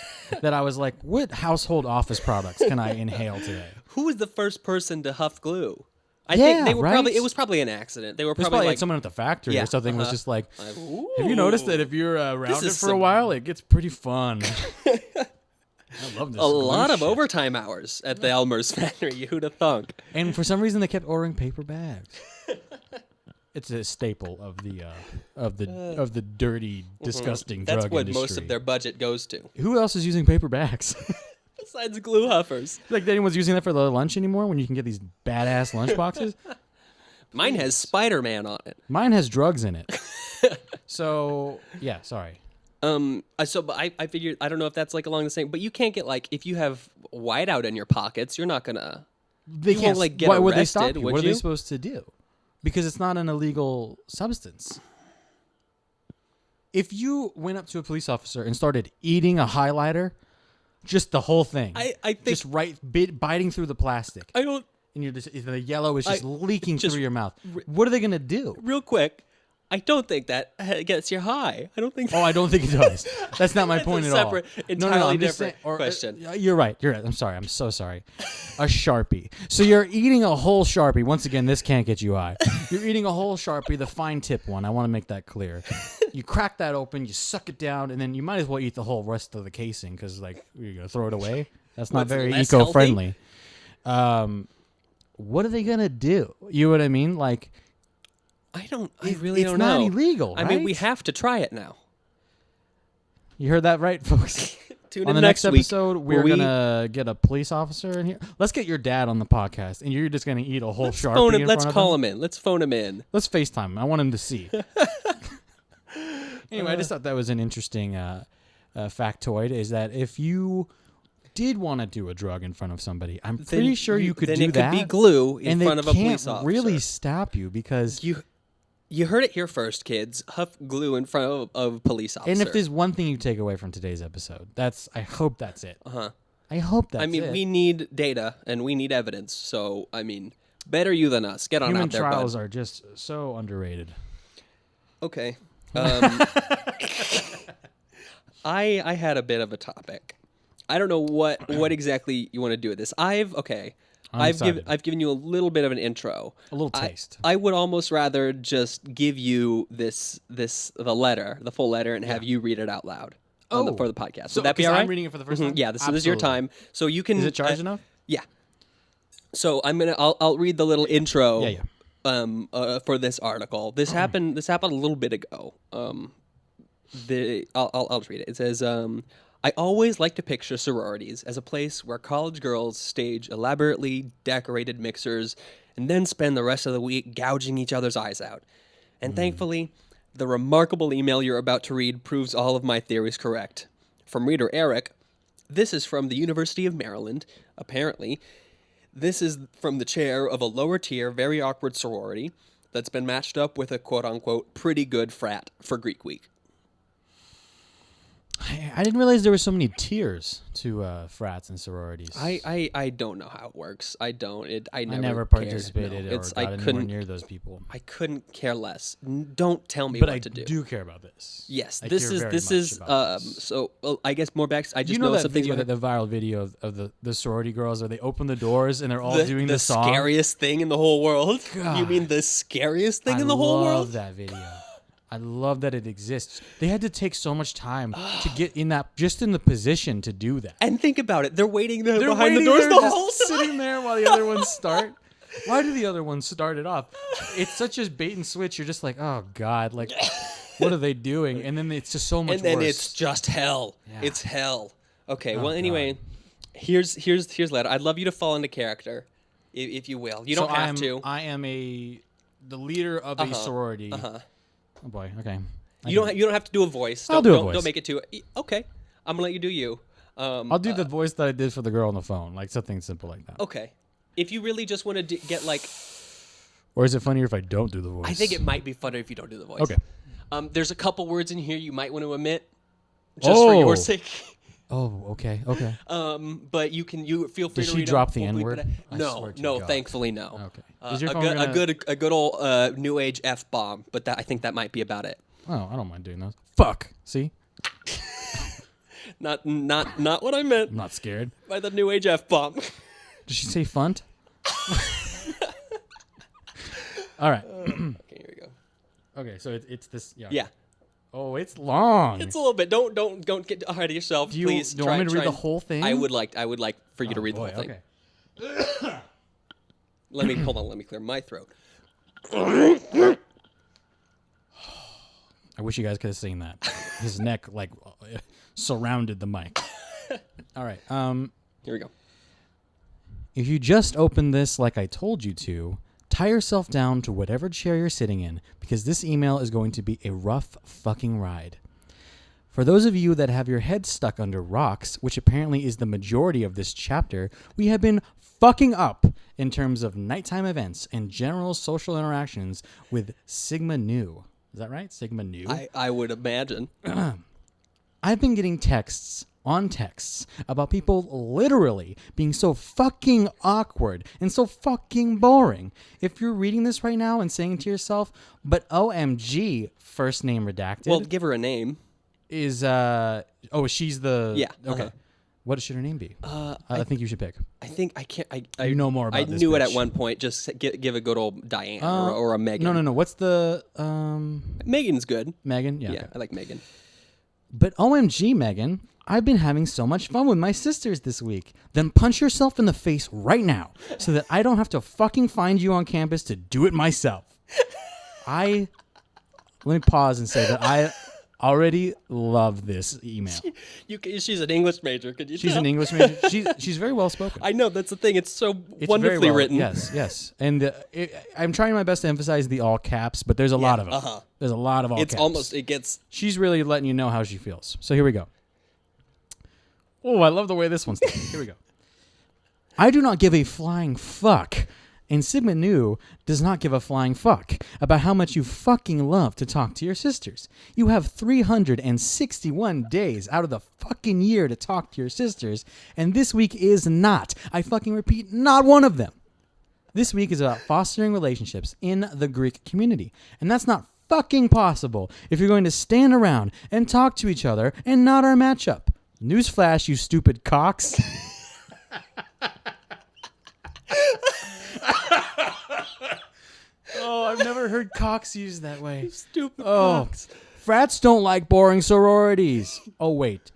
[SPEAKER 2] that I was like, what household office products can I inhale today?
[SPEAKER 1] Who was the first person to huff glue? I
[SPEAKER 2] Yeah,
[SPEAKER 1] think they were
[SPEAKER 2] right?
[SPEAKER 1] It was probably an accident. They were
[SPEAKER 2] It was
[SPEAKER 1] probably
[SPEAKER 2] probably
[SPEAKER 1] like
[SPEAKER 2] like someone at the factory
[SPEAKER 1] Yeah,
[SPEAKER 2] or something was just like,
[SPEAKER 1] "Ooh,
[SPEAKER 2] have you noticed that if you're around it
[SPEAKER 1] is
[SPEAKER 2] for a
[SPEAKER 1] some-
[SPEAKER 2] while, it gets pretty fun? I love this.
[SPEAKER 1] a lot
[SPEAKER 2] glue
[SPEAKER 1] of
[SPEAKER 2] shit.
[SPEAKER 1] overtime hours at the Elmer's factory. Who'd have thunk?
[SPEAKER 2] And for some reason, they kept ordering paper bags. It's a staple of the dirty, disgusting
[SPEAKER 1] That's
[SPEAKER 2] drug
[SPEAKER 1] what
[SPEAKER 2] industry.
[SPEAKER 1] most of their budget goes to.
[SPEAKER 2] Who else is using paper bags?
[SPEAKER 1] Besides glue huffers.
[SPEAKER 2] Like anyone's using that for the lunch anymore? When you can get these badass lunch boxes?
[SPEAKER 1] Mine has Spider-Man on it.
[SPEAKER 2] Mine has drugs in it. So yeah, sorry.
[SPEAKER 1] But I figured, I don't know if that's like along the same, but you can't get like, if you have whiteout in your pockets, you're not gonna,
[SPEAKER 2] They
[SPEAKER 1] you won't like get
[SPEAKER 2] Why
[SPEAKER 1] arrested,
[SPEAKER 2] would they stop you?
[SPEAKER 1] would
[SPEAKER 2] What are
[SPEAKER 1] you?
[SPEAKER 2] they supposed to do? Because it's not an illegal substance. If you went up to a police officer and started eating a highlighter, just the whole thing,
[SPEAKER 1] I think,
[SPEAKER 2] just biting through the plastic,
[SPEAKER 1] I don't,
[SPEAKER 2] and you're just, the yellow is just leaking
[SPEAKER 1] just
[SPEAKER 2] through your mouth. What are they gonna do?
[SPEAKER 1] real quick, I don't think that gets you high. I don't think
[SPEAKER 2] Oh, I don't think it does. That's not my
[SPEAKER 1] That's a
[SPEAKER 2] point at
[SPEAKER 1] separate,
[SPEAKER 2] all.
[SPEAKER 1] entirely
[SPEAKER 2] I'm just
[SPEAKER 1] different
[SPEAKER 2] saying-
[SPEAKER 1] question.
[SPEAKER 2] You're right. I'm sorry. I'm so sorry. A Sharpie. So you're eating a whole Sharpie. Once again, this can't get you high. You're eating a whole Sharpie, the fine tip one. I want to make that clear. You crack that open, you suck it down, and then you might as well eat the whole rest of the casing because, like, you're going to throw it away. That's not
[SPEAKER 1] What's
[SPEAKER 2] very
[SPEAKER 1] less
[SPEAKER 2] eco-friendly. What are they going to do? You know what I mean? Like,
[SPEAKER 1] I really don't
[SPEAKER 2] it's
[SPEAKER 1] know.
[SPEAKER 2] not illegal,
[SPEAKER 1] I mean, we
[SPEAKER 2] right?
[SPEAKER 1] have to try it now.
[SPEAKER 2] You heard that right, folks?
[SPEAKER 1] Tune
[SPEAKER 2] On
[SPEAKER 1] in
[SPEAKER 2] the next
[SPEAKER 1] week,
[SPEAKER 2] episode,
[SPEAKER 1] where
[SPEAKER 2] we're
[SPEAKER 1] we
[SPEAKER 2] gonna get a police officer in here. Let's get your dad on the podcast, and you're just gonna eat a whole Sharpie in
[SPEAKER 1] Let's
[SPEAKER 2] front
[SPEAKER 1] call
[SPEAKER 2] of him.
[SPEAKER 1] him in. Let's phone him in.
[SPEAKER 2] Let's FaceTime him. I want him to see. Anyway, I just thought that was an interesting factoid. Is that if you did want to do a drug in front of somebody, I'm pretty sure you could
[SPEAKER 1] then
[SPEAKER 2] do
[SPEAKER 1] it
[SPEAKER 2] that.
[SPEAKER 1] could be glue in
[SPEAKER 2] and
[SPEAKER 1] front
[SPEAKER 2] they
[SPEAKER 1] of a
[SPEAKER 2] can't
[SPEAKER 1] police officer.
[SPEAKER 2] really stop you because.
[SPEAKER 1] You heard it here first, kids. Huff glue in front of a police officer.
[SPEAKER 2] And if there's one thing you take away from today's episode, I hope that's it. I hope that's it.
[SPEAKER 1] I mean, we need data and we need evidence. So, I mean, better you than us. Get on
[SPEAKER 2] Human
[SPEAKER 1] out there,
[SPEAKER 2] trials
[SPEAKER 1] bud.
[SPEAKER 2] are just so underrated.
[SPEAKER 1] Okay. I had a bit of a topic. I don't know what exactly you want to do with this. I've given you a little bit of an intro.
[SPEAKER 2] A little taste.
[SPEAKER 1] I would almost rather just give you the full letter, and have you read it out loud for the podcast.
[SPEAKER 2] So
[SPEAKER 1] Would that be
[SPEAKER 2] 'cause
[SPEAKER 1] all right?
[SPEAKER 2] I'm reading it for the first time?
[SPEAKER 1] Yeah, this is your
[SPEAKER 2] Absolutely.
[SPEAKER 1] time, so you can.
[SPEAKER 2] Is it charged enough?
[SPEAKER 1] Yeah. So I'll read the little intro.
[SPEAKER 2] Yeah.
[SPEAKER 1] For this article. This happened a little bit ago. I'll just read it. It says, I always like to picture sororities as a place where college girls stage elaborately decorated mixers and then spend the rest of the week gouging each other's eyes out. And thankfully, the remarkable email you're about to read proves all of my theories correct. From reader Eric, this is from the University of Maryland, apparently. This is from the chair of a lower tier, very awkward sorority that's been matched up with a quote-unquote pretty good frat for Greek Week.
[SPEAKER 2] I didn't realize there were so many tiers to frats and sororities.
[SPEAKER 1] I don't know how it works. I don't. I
[SPEAKER 2] never
[SPEAKER 1] cared.
[SPEAKER 2] participated
[SPEAKER 1] No,
[SPEAKER 2] or got anywhere near those people.
[SPEAKER 1] I couldn't care less. Don't tell me
[SPEAKER 2] But
[SPEAKER 1] what
[SPEAKER 2] I
[SPEAKER 1] to do.
[SPEAKER 2] do care about this.
[SPEAKER 1] Yes,
[SPEAKER 2] I
[SPEAKER 1] this
[SPEAKER 2] care
[SPEAKER 1] is
[SPEAKER 2] very
[SPEAKER 1] this
[SPEAKER 2] much
[SPEAKER 1] is
[SPEAKER 2] about this.
[SPEAKER 1] so I guess more back. I just
[SPEAKER 2] You know that
[SPEAKER 1] some things
[SPEAKER 2] video,
[SPEAKER 1] about
[SPEAKER 2] the viral video of the sorority girls where they open the doors and they're all doing
[SPEAKER 1] the
[SPEAKER 2] the song.
[SPEAKER 1] scariest thing in the whole world.
[SPEAKER 2] God.
[SPEAKER 1] You mean the scariest thing in the whole
[SPEAKER 2] I
[SPEAKER 1] world?
[SPEAKER 2] love that video. I love that it exists. They had to take so much time to get in the position to do that.
[SPEAKER 1] And think about it. They're waiting behind
[SPEAKER 2] waiting
[SPEAKER 1] the doors
[SPEAKER 2] there
[SPEAKER 1] the
[SPEAKER 2] just
[SPEAKER 1] whole time.
[SPEAKER 2] sitting there while the other ones start. Why do the other ones start it off? It's such a bait and switch. You're just like, oh God, like, what are they doing? And then it's just so much
[SPEAKER 1] And then
[SPEAKER 2] worse.
[SPEAKER 1] it's just hell.
[SPEAKER 2] Yeah.
[SPEAKER 1] It's hell. Okay.
[SPEAKER 2] Oh,
[SPEAKER 1] well, anyway, here's letter. I'd love you to fall into character, if you will. You don't have to.
[SPEAKER 2] I am the leader of a sorority. Oh boy. Okay.
[SPEAKER 1] You don't have to do a voice.
[SPEAKER 2] I'll do a voice.
[SPEAKER 1] Don't make it too. Okay, I'm gonna let you do you.
[SPEAKER 2] I'll do the voice that I did for the girl on the phone, like something simple like that.
[SPEAKER 1] Okay, if you really just want to get like,
[SPEAKER 2] or is it funnier if I don't do the voice?
[SPEAKER 1] I think it might be funner if you don't do the voice.
[SPEAKER 2] Okay.
[SPEAKER 1] There's a couple words in here you might want to omit, just for your sake.
[SPEAKER 2] Oh, okay, okay.
[SPEAKER 1] But you feel free
[SPEAKER 2] Does
[SPEAKER 1] to
[SPEAKER 2] she
[SPEAKER 1] read
[SPEAKER 2] drop the N-word?
[SPEAKER 1] No, thankfully no.
[SPEAKER 2] Okay. Is your phone
[SPEAKER 1] a good old new age F-bomb, but I think that might be about it.
[SPEAKER 2] Oh, I don't mind doing those. Fuck. See?
[SPEAKER 1] Not what I meant
[SPEAKER 2] I'm not scared.
[SPEAKER 1] by the new age F-bomb.
[SPEAKER 2] Did she say funt? All right.
[SPEAKER 1] Okay, here we go.
[SPEAKER 2] Okay, so it's this.
[SPEAKER 1] Yeah.
[SPEAKER 2] Oh, it's long.
[SPEAKER 1] It's a little bit. Don't get ahead of yourself, please.
[SPEAKER 2] Do you want me to read the whole thing?
[SPEAKER 1] I would like for you to read the whole thing.
[SPEAKER 2] Okay.
[SPEAKER 1] Let me clear my throat.
[SPEAKER 2] I wish you guys could have seen that. His neck surrounded the mic. All right.
[SPEAKER 1] Here we go.
[SPEAKER 2] If you just opened this like I told you to, tie yourself down to whatever chair you're sitting in because this email is going to be a rough fucking ride. For those of you that have your head stuck under rocks, which apparently is the majority of this chapter, we have been fucking up in terms of nighttime events and general social interactions with Sigma Nu. Is that right? Sigma Nu?
[SPEAKER 1] I would imagine.
[SPEAKER 2] I've been getting texts on texts about people literally being so fucking awkward and so fucking boring. If you're reading this right now and saying to yourself, but OMG, first name redacted.
[SPEAKER 1] Well, give her a name.
[SPEAKER 2] She's the...
[SPEAKER 1] Yeah.
[SPEAKER 2] Okay.
[SPEAKER 1] Uh-huh.
[SPEAKER 2] What should her name be? I think you should pick.
[SPEAKER 1] I think I can't.
[SPEAKER 2] You know more about this.
[SPEAKER 1] I knew it
[SPEAKER 2] bitch.
[SPEAKER 1] at one point. Just give a good old Diane or a Megan.
[SPEAKER 2] No. What's the...
[SPEAKER 1] Megan's good.
[SPEAKER 2] Megan? Yeah.
[SPEAKER 1] Yeah,
[SPEAKER 2] Okay.
[SPEAKER 1] I like Megan.
[SPEAKER 2] But OMG, Megan, I've been having so much fun with my sisters this week. Then punch yourself in the face right now so that I don't have to fucking find you on campus to do it myself. Let me pause and say that I already love this email.
[SPEAKER 1] She's an English major. Could you
[SPEAKER 2] She's
[SPEAKER 1] tell?
[SPEAKER 2] an English major. She's very well spoken.
[SPEAKER 1] I know, that's the thing. It's so
[SPEAKER 2] It's
[SPEAKER 1] wonderfully
[SPEAKER 2] very well,
[SPEAKER 1] written.
[SPEAKER 2] Yes. And I'm trying my best to emphasize the all caps, but there's a lot of them.
[SPEAKER 1] Uh-huh.
[SPEAKER 2] There's a lot of all caps.
[SPEAKER 1] It gets...
[SPEAKER 2] She's really letting you know how she feels. So here we go. Oh, I love the way this one's done. Here we go. I do not give a flying fuck, and Sigma Nu does not give a flying fuck about how much you fucking love to talk to your sisters. You have 361 days out of the fucking year to talk to your sisters, and this week is not, I fucking repeat, not one of them. This week is about fostering relationships in the Greek community, and that's not fucking possible if you're going to stand around and talk to each other and not our matchup. Newsflash, you stupid cocks. Oh, I've never heard cocks used that way.
[SPEAKER 1] Stupid cocks.
[SPEAKER 2] Frats don't like boring sororities. Oh, wait.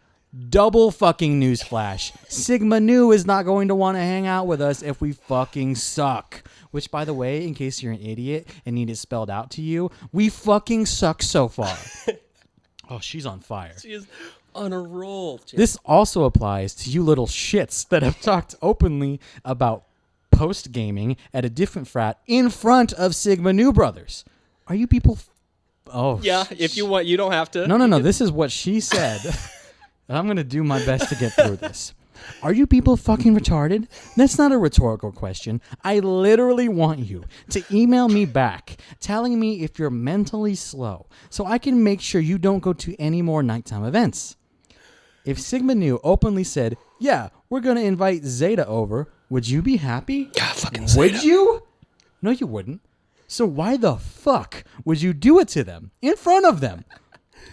[SPEAKER 2] Double fucking newsflash. Sigma Nu is not going to want to hang out with us if we fucking suck. Which, by the way, in case you're an idiot and need it spelled out to you, we fucking suck so far. Oh, she's on fire.
[SPEAKER 1] She is on a roll. Jim.
[SPEAKER 2] This also applies to you little shits that have talked openly about post-gaming at a different frat in front of Sigma Nu brothers. Are you people...
[SPEAKER 1] Yeah, if you want, you don't have to.
[SPEAKER 2] No. This is what she said. I'm going to do my best to get through this. Are you people fucking retarded? That's not a rhetorical question. I literally want you to email me back telling me if you're mentally slow so I can make sure you don't go to any more nighttime events. If Sigma Nu openly said, yeah, we're going to invite Zeta over, would you be happy?
[SPEAKER 1] Yeah, fucking Zeta.
[SPEAKER 2] Would you? No, you wouldn't. So why the fuck would you do it to them in front of them?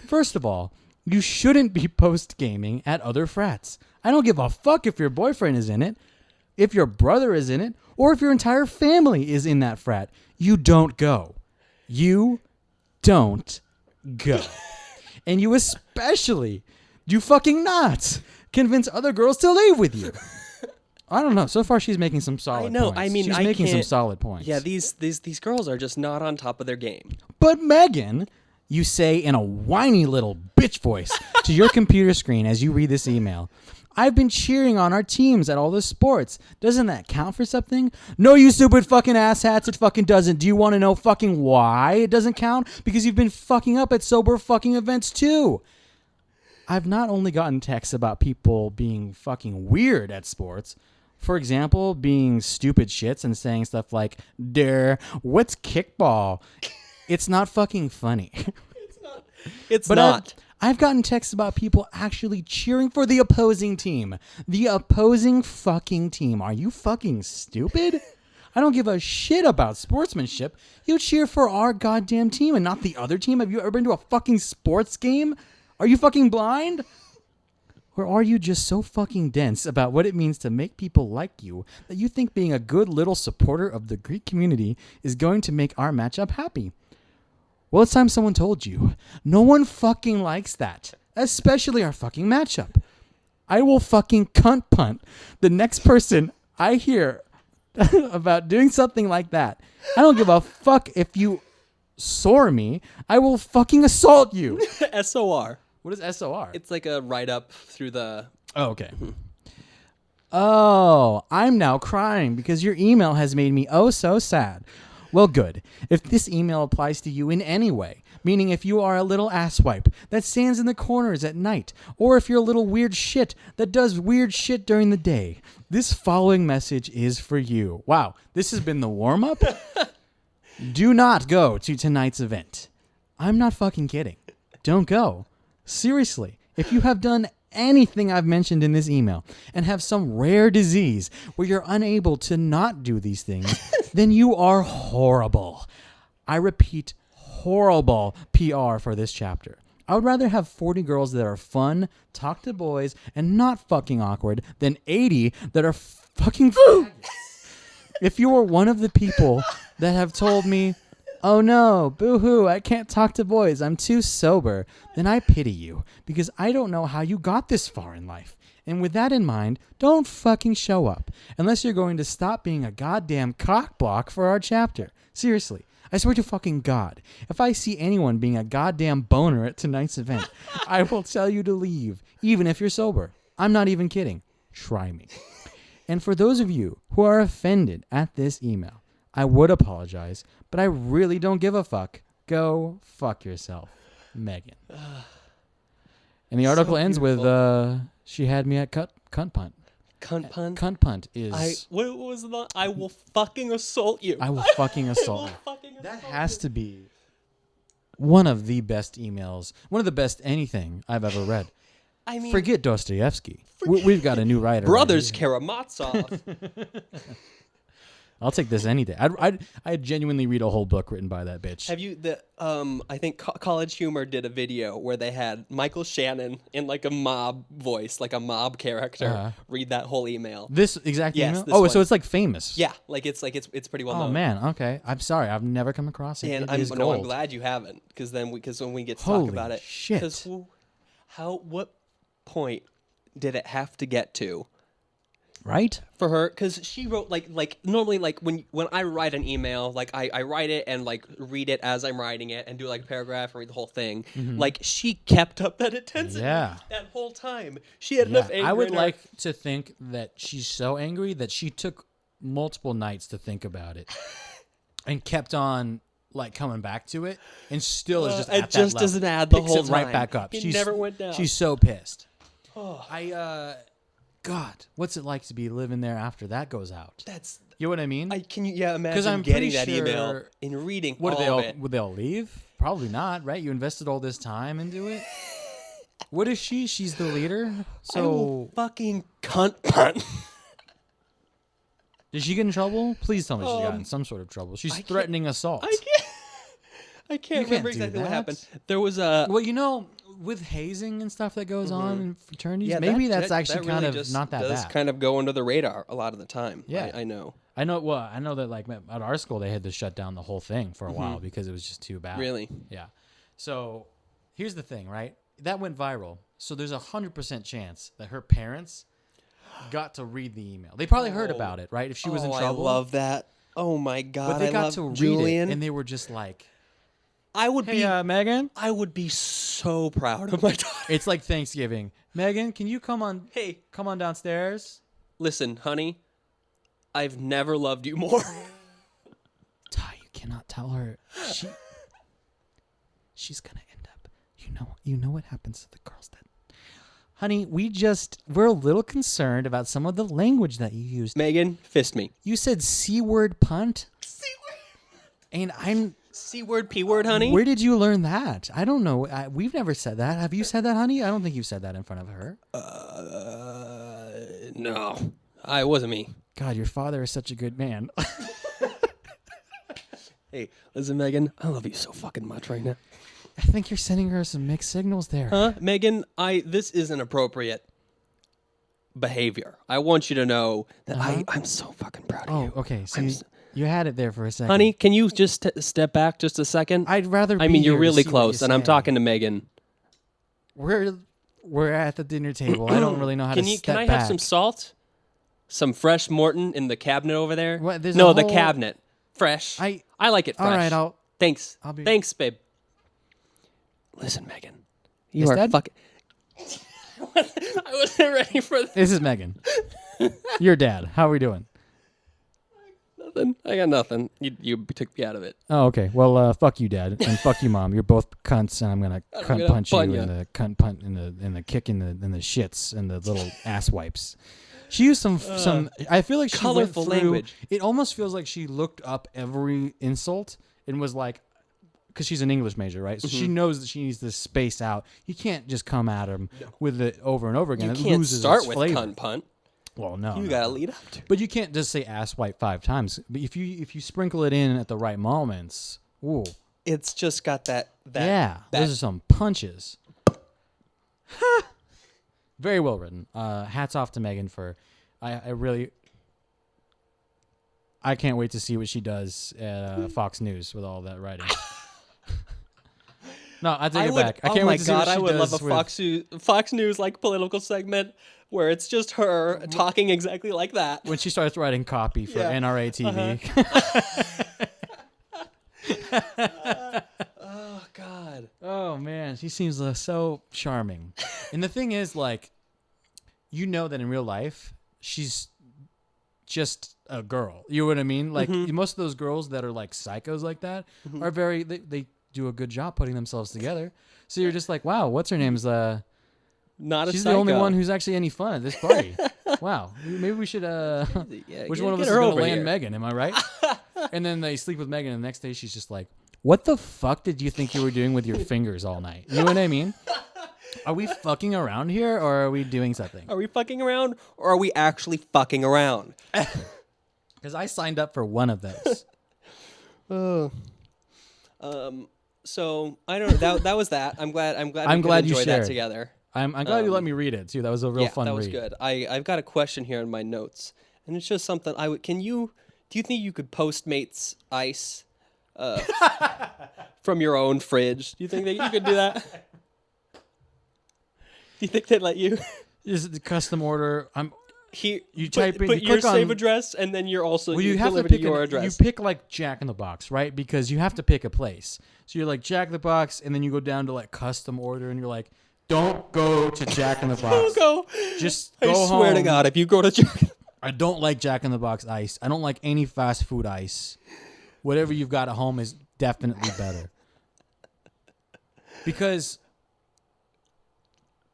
[SPEAKER 2] First of all, you shouldn't be post-gaming at other frats. I don't give a fuck if your boyfriend is in it, if your brother is in it, or if your entire family is in that frat. You don't go. You don't go. And you especially do fucking not convince other girls to leave with you. I don't know. So far, she's making some solid points.
[SPEAKER 1] I know. I mean,
[SPEAKER 2] she's
[SPEAKER 1] I
[SPEAKER 2] making some
[SPEAKER 1] can't-
[SPEAKER 2] solid points.
[SPEAKER 1] Yeah, these girls are just not on top of their game.
[SPEAKER 2] But Megan, You say in a whiny little bitch voice to your computer screen as you read this email, I've been cheering on our teams at all the sports. Doesn't that count for something? No, you stupid fucking asshats, it fucking doesn't. Do you want to know fucking why it doesn't count? Because you've been fucking up at sober fucking events too. I've not only gotten texts about people being fucking weird at sports, for example, being stupid shits and saying stuff like, "Dare, what's kickball?" It's not fucking funny.
[SPEAKER 1] It's not.
[SPEAKER 2] I've gotten texts about people actually cheering for the opposing team. The opposing fucking team. Are you fucking stupid? I don't give a shit about sportsmanship. You cheer for our goddamn team and not the other team. Have you ever been to a fucking sports game? Are you fucking blind? Or are you just so fucking dense about what it means to make people like you that you think being a good little supporter of the Greek community is going to make our matchup happy? Well, it's time someone told you. No one fucking likes that, especially our fucking matchup. I will fucking cunt punt the next person I hear about doing something like that. I don't give a fuck if you sore me. I will fucking assault you.
[SPEAKER 1] SOR.
[SPEAKER 2] What is SOR?
[SPEAKER 1] It's like a write-up through the...
[SPEAKER 2] Oh, okay. Oh, I'm now crying because your email has made me oh so sad. Well, good. If this email applies to you in any way, meaning if you are a little asswipe that stands in the corners at night, or if you're a little weird shit that does weird shit during the day, this following message is for you. Wow, this has been the warm-up? Do not go to tonight's event. I'm not fucking kidding. Don't go. Seriously, if you have done anything I've mentioned in this email and have some rare disease where you're unable to not do these things, then you are horrible. I repeat, horrible PR for this chapter. I would rather have 40 girls that are fun, talk to boys, and not fucking awkward than 80 that are fucking faggots. If you are one of the people that have told me, "Oh no, boo-hoo, I can't talk to boys, I'm too sober," then I pity you, because I don't know how you got this far in life. And with that in mind, don't fucking show up, unless you're going to stop being a goddamn cockblock for our chapter. Seriously, I swear to fucking God, if I see anyone being a goddamn boner at tonight's event, I will tell you to leave, even if you're sober. I'm not even kidding. Try me. And for those of you who are offended at this email, I would apologize, but I really don't give a fuck. Go fuck yourself, Megan. And the article ends with, she had me at cunt punt.
[SPEAKER 1] Cunt punt?
[SPEAKER 2] Cunt punt is...
[SPEAKER 1] What was the... I will fucking assault you.
[SPEAKER 2] I will fucking assault you. That has to be one of the best emails, one of the best anything I've ever read.
[SPEAKER 1] I mean...
[SPEAKER 2] Forget Dostoevsky. We've got a new writer.
[SPEAKER 1] Brothers Karamazov.
[SPEAKER 2] I'll take this any day. I'd genuinely read a whole book written by that bitch.
[SPEAKER 1] Have you I think College Humor did a video where they had Michael Shannon in like a mob voice, like a mob character, read that whole email.
[SPEAKER 2] This exact email?
[SPEAKER 1] This one.
[SPEAKER 2] So it's like famous.
[SPEAKER 1] Yeah, like it's pretty well known.
[SPEAKER 2] Oh man, okay. I'm sorry, I've never come across it.
[SPEAKER 1] And
[SPEAKER 2] I'm
[SPEAKER 1] glad you haven't, because when we get to
[SPEAKER 2] Holy
[SPEAKER 1] talk about it,
[SPEAKER 2] shit.
[SPEAKER 1] because what point did it have to get to?
[SPEAKER 2] Right?
[SPEAKER 1] For her, because she wrote like normally like when I write an email, like I write it and like read it as I'm writing it and do like a paragraph and read the whole thing. Mm-hmm. Like she kept up that intensity that whole time. She had enough anger.
[SPEAKER 2] I would like to think that she's so angry that she took multiple nights to think about it and kept on like coming back to it and still is just at that level.
[SPEAKER 1] Doesn't add the
[SPEAKER 2] Picks
[SPEAKER 1] whole
[SPEAKER 2] it
[SPEAKER 1] time.
[SPEAKER 2] right back up.
[SPEAKER 1] She never went down.
[SPEAKER 2] She's so pissed. God, what's it like to be living there after that goes out? You know what I mean?
[SPEAKER 1] Imagine
[SPEAKER 2] I'm
[SPEAKER 1] getting that
[SPEAKER 2] pretty
[SPEAKER 1] email and reading
[SPEAKER 2] would
[SPEAKER 1] it.
[SPEAKER 2] Would they all leave? Probably not, right? You invested all this time into it. What is she? She's the leader. So
[SPEAKER 1] I will fucking cunt punt.
[SPEAKER 2] Did she get in trouble? Please tell me she got in some sort of trouble. She's threatening assault.
[SPEAKER 1] I can't remember exactly what happened. There was a...
[SPEAKER 2] Well, you know, with hazing and stuff that goes on in fraternities, maybe that's actually kind of not that bad.
[SPEAKER 1] Does kind of go under the radar a lot of the time.
[SPEAKER 2] Yeah.
[SPEAKER 1] I know.
[SPEAKER 2] I know that like at our school they had to shut down the whole thing for a while because it was just too bad.
[SPEAKER 1] Really?
[SPEAKER 2] Yeah. So here's the thing, right? That went viral. So there's 100% chance that her parents got to read the email. They probably heard about it, right? If she was in trouble.
[SPEAKER 1] I love that. Oh my God.
[SPEAKER 2] But they got to read
[SPEAKER 1] Julian.
[SPEAKER 2] it and they were just like,
[SPEAKER 1] I would
[SPEAKER 2] Hey,
[SPEAKER 1] be
[SPEAKER 2] Megan.
[SPEAKER 1] I would be so proud of my daughter.
[SPEAKER 2] It's like Thanksgiving. Megan, can you come on downstairs?
[SPEAKER 1] Listen, honey, I've never loved you more.
[SPEAKER 2] Ty, you cannot tell her. She's gonna end up. You know what happens to the girls that. Honey, we're a little concerned about some of the language that you used.
[SPEAKER 1] Megan, fist me.
[SPEAKER 2] You said C-word punt? And I'm...
[SPEAKER 1] C-word, P-word, honey?
[SPEAKER 2] Where did you learn that? I don't know. We've never said that. Have you said that, honey? I don't think you've said that in front of her.
[SPEAKER 1] No. It wasn't me.
[SPEAKER 2] God, your father is such a good man.
[SPEAKER 1] Hey, listen, Megan, I love you so fucking much right now.
[SPEAKER 2] I think you're sending her some mixed signals there.
[SPEAKER 1] Huh? Megan, this is inappropriate behavior. I want you to know that I'm so fucking proud of you.
[SPEAKER 2] Oh, okay. So you had it there for a second.
[SPEAKER 1] Honey, can you just step back just a second?
[SPEAKER 2] I'd rather be
[SPEAKER 1] I mean, you're
[SPEAKER 2] here to
[SPEAKER 1] really
[SPEAKER 2] see what
[SPEAKER 1] close,
[SPEAKER 2] you're
[SPEAKER 1] and I'm
[SPEAKER 2] saying.
[SPEAKER 1] talking to Megan.
[SPEAKER 2] We're at the dinner table. I don't really know how to step
[SPEAKER 1] Can I
[SPEAKER 2] back.
[SPEAKER 1] have some salt? Some fresh Morton in the cabinet over there?
[SPEAKER 2] What, there's
[SPEAKER 1] no,
[SPEAKER 2] a
[SPEAKER 1] the
[SPEAKER 2] whole-
[SPEAKER 1] cabinet. Fresh. I like it fresh.
[SPEAKER 2] All right,
[SPEAKER 1] Thanks.
[SPEAKER 2] I'll be-
[SPEAKER 1] Thanks, babe. Listen, Megan. You
[SPEAKER 2] Yes,
[SPEAKER 1] are
[SPEAKER 2] Dad?
[SPEAKER 1] fucking... I wasn't ready for this.
[SPEAKER 2] This is Megan. Your dad. How are we doing?
[SPEAKER 1] Nothing. I got nothing. You took me out of it.
[SPEAKER 2] Oh, okay. Well, fuck you, Dad, and fuck you, Mom. You're both cunts, and I'm gonna cunt punch you
[SPEAKER 1] bun ya.
[SPEAKER 2] in the cunt punt in the kick in the shits and the little ass wipes. She used some. I feel like she
[SPEAKER 1] colorful
[SPEAKER 2] went through,
[SPEAKER 1] language.
[SPEAKER 2] It almost feels like she looked up every insult and was like, because she's an English major, right? So she knows that she needs to space out. You can't just come at him with it over and over again.
[SPEAKER 1] You
[SPEAKER 2] It
[SPEAKER 1] can't
[SPEAKER 2] loses
[SPEAKER 1] start
[SPEAKER 2] its
[SPEAKER 1] with
[SPEAKER 2] flavor.
[SPEAKER 1] cunt punt.
[SPEAKER 2] Well, no,
[SPEAKER 1] You
[SPEAKER 2] no,
[SPEAKER 1] gotta
[SPEAKER 2] no.
[SPEAKER 1] lead up to.
[SPEAKER 2] But you can't just say ass wipe 5 times. But if you sprinkle it in at the right moments, ooh,
[SPEAKER 1] It's just got that.
[SPEAKER 2] yeah,
[SPEAKER 1] that-
[SPEAKER 2] those are some punches. Very well written. Hats off to Megan for. I can't wait to see what she does at Fox News with all that writing. No, I take it back. I can't wait to see what she
[SPEAKER 1] I would
[SPEAKER 2] does
[SPEAKER 1] love a
[SPEAKER 2] with-
[SPEAKER 1] Fox News like political segment where it's just her talking exactly like that.
[SPEAKER 2] when she starts writing copy for
[SPEAKER 1] Yeah.
[SPEAKER 2] NRA TV.
[SPEAKER 1] Oh God.
[SPEAKER 2] Oh man, she seems so charming. And the thing is, like, you know that in real life, she's just a girl. You know what I mean? Like most of those girls that are like psychos like that are they do a good job putting themselves together. So you're just like, wow, what's her name's?
[SPEAKER 1] Not a
[SPEAKER 2] She's
[SPEAKER 1] psycho.
[SPEAKER 2] the only one who's actually any fun at this party. Wow, maybe we should.
[SPEAKER 1] Yeah,
[SPEAKER 2] Which
[SPEAKER 1] get-
[SPEAKER 2] one of
[SPEAKER 1] get
[SPEAKER 2] us is
[SPEAKER 1] her
[SPEAKER 2] gonna
[SPEAKER 1] over
[SPEAKER 2] land
[SPEAKER 1] here.
[SPEAKER 2] Megan? Am I right? And then they sleep with Megan, and the next day she's just like, "What the fuck did you think you were doing with your fingers all night?" You know what I mean? Are we fucking around here, or are we doing something?
[SPEAKER 1] Are we fucking around, or are we actually fucking around?
[SPEAKER 2] Because I signed up for one of those.
[SPEAKER 1] So I don't know. That was that. I'm glad. I'm glad.
[SPEAKER 2] I'm
[SPEAKER 1] we could
[SPEAKER 2] glad you
[SPEAKER 1] enjoy that
[SPEAKER 2] shared.
[SPEAKER 1] together.
[SPEAKER 2] I'm glad you let me read it too. That was a real fun
[SPEAKER 1] that was
[SPEAKER 2] read.
[SPEAKER 1] good. I've got a question here in my notes, and it's just something I would. Do you think you could Postmates ice from your own fridge? Do you think that you could do that? Do you think they'd let you?
[SPEAKER 2] Is it the custom order?
[SPEAKER 1] You
[SPEAKER 2] type in-
[SPEAKER 1] put
[SPEAKER 2] you
[SPEAKER 1] your
[SPEAKER 2] click on-
[SPEAKER 1] save address, and then you're also
[SPEAKER 2] Well, you have to
[SPEAKER 1] deliver
[SPEAKER 2] pick
[SPEAKER 1] your address.
[SPEAKER 2] You pick like Jack in the Box, right? Because you have to pick a place. So you're like Jack in the Box, and then you go down to like custom order, and you're like, don't go to Jack in the Box.
[SPEAKER 1] Go.
[SPEAKER 2] Just
[SPEAKER 1] I
[SPEAKER 2] go
[SPEAKER 1] swear to
[SPEAKER 2] home.
[SPEAKER 1] God, if you go to Jack,
[SPEAKER 2] I don't like Jack in the Box ice. I don't like any fast food ice. Whatever you've got at home is definitely better. Because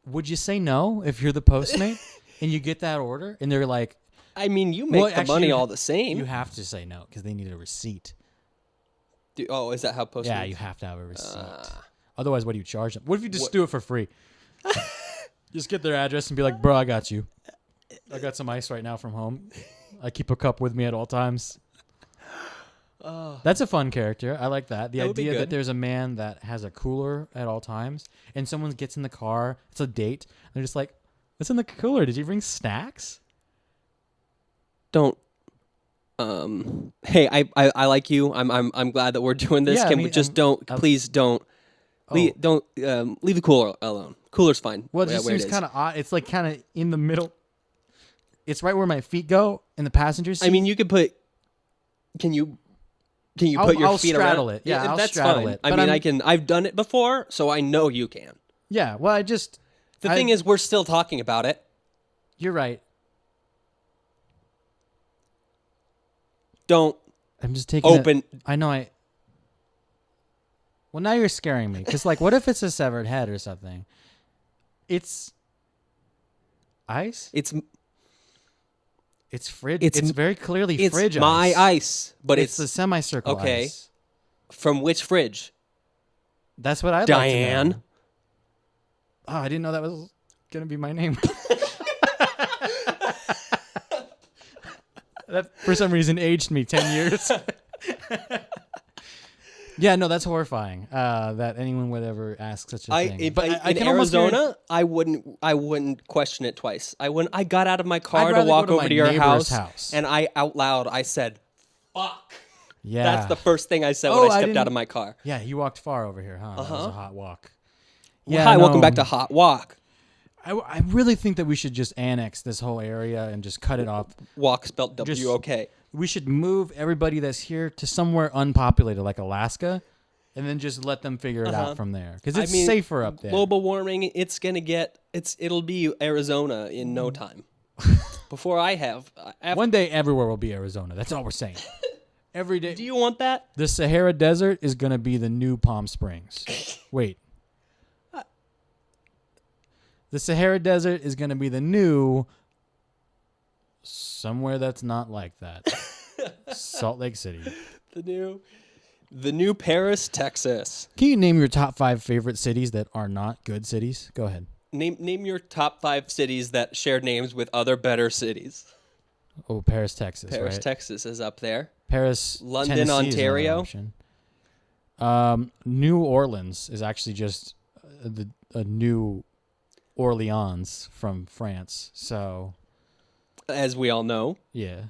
[SPEAKER 2] would you say no if you're the Postmate and you get that order and they're like,
[SPEAKER 1] I mean, you make
[SPEAKER 2] Well,
[SPEAKER 1] the
[SPEAKER 2] actually,
[SPEAKER 1] money
[SPEAKER 2] you-
[SPEAKER 1] all the same.
[SPEAKER 2] you have to say no because they need a receipt.
[SPEAKER 1] Oh, is that how Postmates?
[SPEAKER 2] Yeah, you have to have a receipt. Otherwise, what do you charge them? What if you just do it for free? Just get their address and be like, bro, I got you. I got some ice right now from home. I keep a cup with me at all times. That's a fun character. I like that. The
[SPEAKER 1] That would be
[SPEAKER 2] idea that
[SPEAKER 1] good.
[SPEAKER 2] there's a man that has a cooler at all times and someone gets in the car. It's a date. And they're just like, what's in the cooler? Did you bring snacks?
[SPEAKER 1] Don't. Hey, I like you. I'm glad that we're doing this.
[SPEAKER 2] Yeah, I
[SPEAKER 1] Can we
[SPEAKER 2] mean,
[SPEAKER 1] just don't? Please don't. Leave the cooler alone. Cooler's fine.
[SPEAKER 2] Well, it just seems kind of odd. It's like kind of in the middle. It's right where my feet go in the passenger seat.
[SPEAKER 1] I mean, you could put. Can you Can you put your
[SPEAKER 2] I'll
[SPEAKER 1] feet
[SPEAKER 2] straddle
[SPEAKER 1] around
[SPEAKER 2] it? Yeah, I'll
[SPEAKER 1] that's
[SPEAKER 2] straddle
[SPEAKER 1] fine.
[SPEAKER 2] it.
[SPEAKER 1] I
[SPEAKER 2] But
[SPEAKER 1] mean,
[SPEAKER 2] I'm-
[SPEAKER 1] I can. I've done it before, so I know you can.
[SPEAKER 2] Yeah. Well,
[SPEAKER 1] The thing is, we're still talking about it.
[SPEAKER 2] you're right.
[SPEAKER 1] Don't
[SPEAKER 2] I'm just taking
[SPEAKER 1] open.
[SPEAKER 2] I know. Well, now you're scaring me. Because, like, what if it's a severed head or something? It's ice?
[SPEAKER 1] It's
[SPEAKER 2] It's It's very clearly
[SPEAKER 1] it's
[SPEAKER 2] fridge
[SPEAKER 1] my
[SPEAKER 2] ice.
[SPEAKER 1] ice, but
[SPEAKER 2] It's the semicircle
[SPEAKER 1] okay.
[SPEAKER 2] ice.
[SPEAKER 1] From which fridge?
[SPEAKER 2] That's what I'd like
[SPEAKER 1] Diane.
[SPEAKER 2] to know. Oh, I didn't know that was going to be my name. That, for some reason, aged me 10 years. Yeah, no, that's horrifying. That anyone would ever ask such a thing.
[SPEAKER 1] In
[SPEAKER 2] can almost
[SPEAKER 1] Arizona, I wouldn't question it twice. I got out of my car
[SPEAKER 2] I'd
[SPEAKER 1] to
[SPEAKER 2] rather
[SPEAKER 1] walk
[SPEAKER 2] go to
[SPEAKER 1] over
[SPEAKER 2] my
[SPEAKER 1] to your
[SPEAKER 2] neighbor's
[SPEAKER 1] house, and I out loud I said, "Fuck."
[SPEAKER 2] Yeah,
[SPEAKER 1] That's the first thing I said
[SPEAKER 2] Oh,
[SPEAKER 1] when I
[SPEAKER 2] I
[SPEAKER 1] stepped
[SPEAKER 2] didn't-
[SPEAKER 1] out of my car.
[SPEAKER 2] Yeah, you walked far over here, huh? That was a hot walk.
[SPEAKER 1] Hi, welcome back to Hot Walk.
[SPEAKER 2] I really think that we should just annex this whole area and just cut it off.
[SPEAKER 1] Walk spelled
[SPEAKER 2] Just-
[SPEAKER 1] W-O-K.
[SPEAKER 2] We should move everybody that's here to somewhere unpopulated, like Alaska, and then just let them figure it out from there. Because it's safer up there.
[SPEAKER 1] Global warming, it'll be Arizona in no time. Before I have.
[SPEAKER 2] One day, everywhere will be Arizona. That's all we're saying. Every day.
[SPEAKER 1] Do you want that?
[SPEAKER 2] The Sahara Desert is going to be the new Palm Springs. Wait. The Sahara Desert is going to be the new somewhere that's not like that. Salt Lake City.
[SPEAKER 1] The new Paris, Texas.
[SPEAKER 2] Can you name your top 5 favorite cities that are not good cities? Go ahead.
[SPEAKER 1] Name your top 5 cities that share names with other better cities.
[SPEAKER 2] Oh, Paris, Texas.
[SPEAKER 1] Paris,
[SPEAKER 2] right?
[SPEAKER 1] Texas is up there.
[SPEAKER 2] Paris,
[SPEAKER 1] London,
[SPEAKER 2] Tennessee is another
[SPEAKER 1] Ontario.
[SPEAKER 2] option. New Orleans is actually just a New Orleans from France. So,
[SPEAKER 1] As we all know.
[SPEAKER 2] yeah.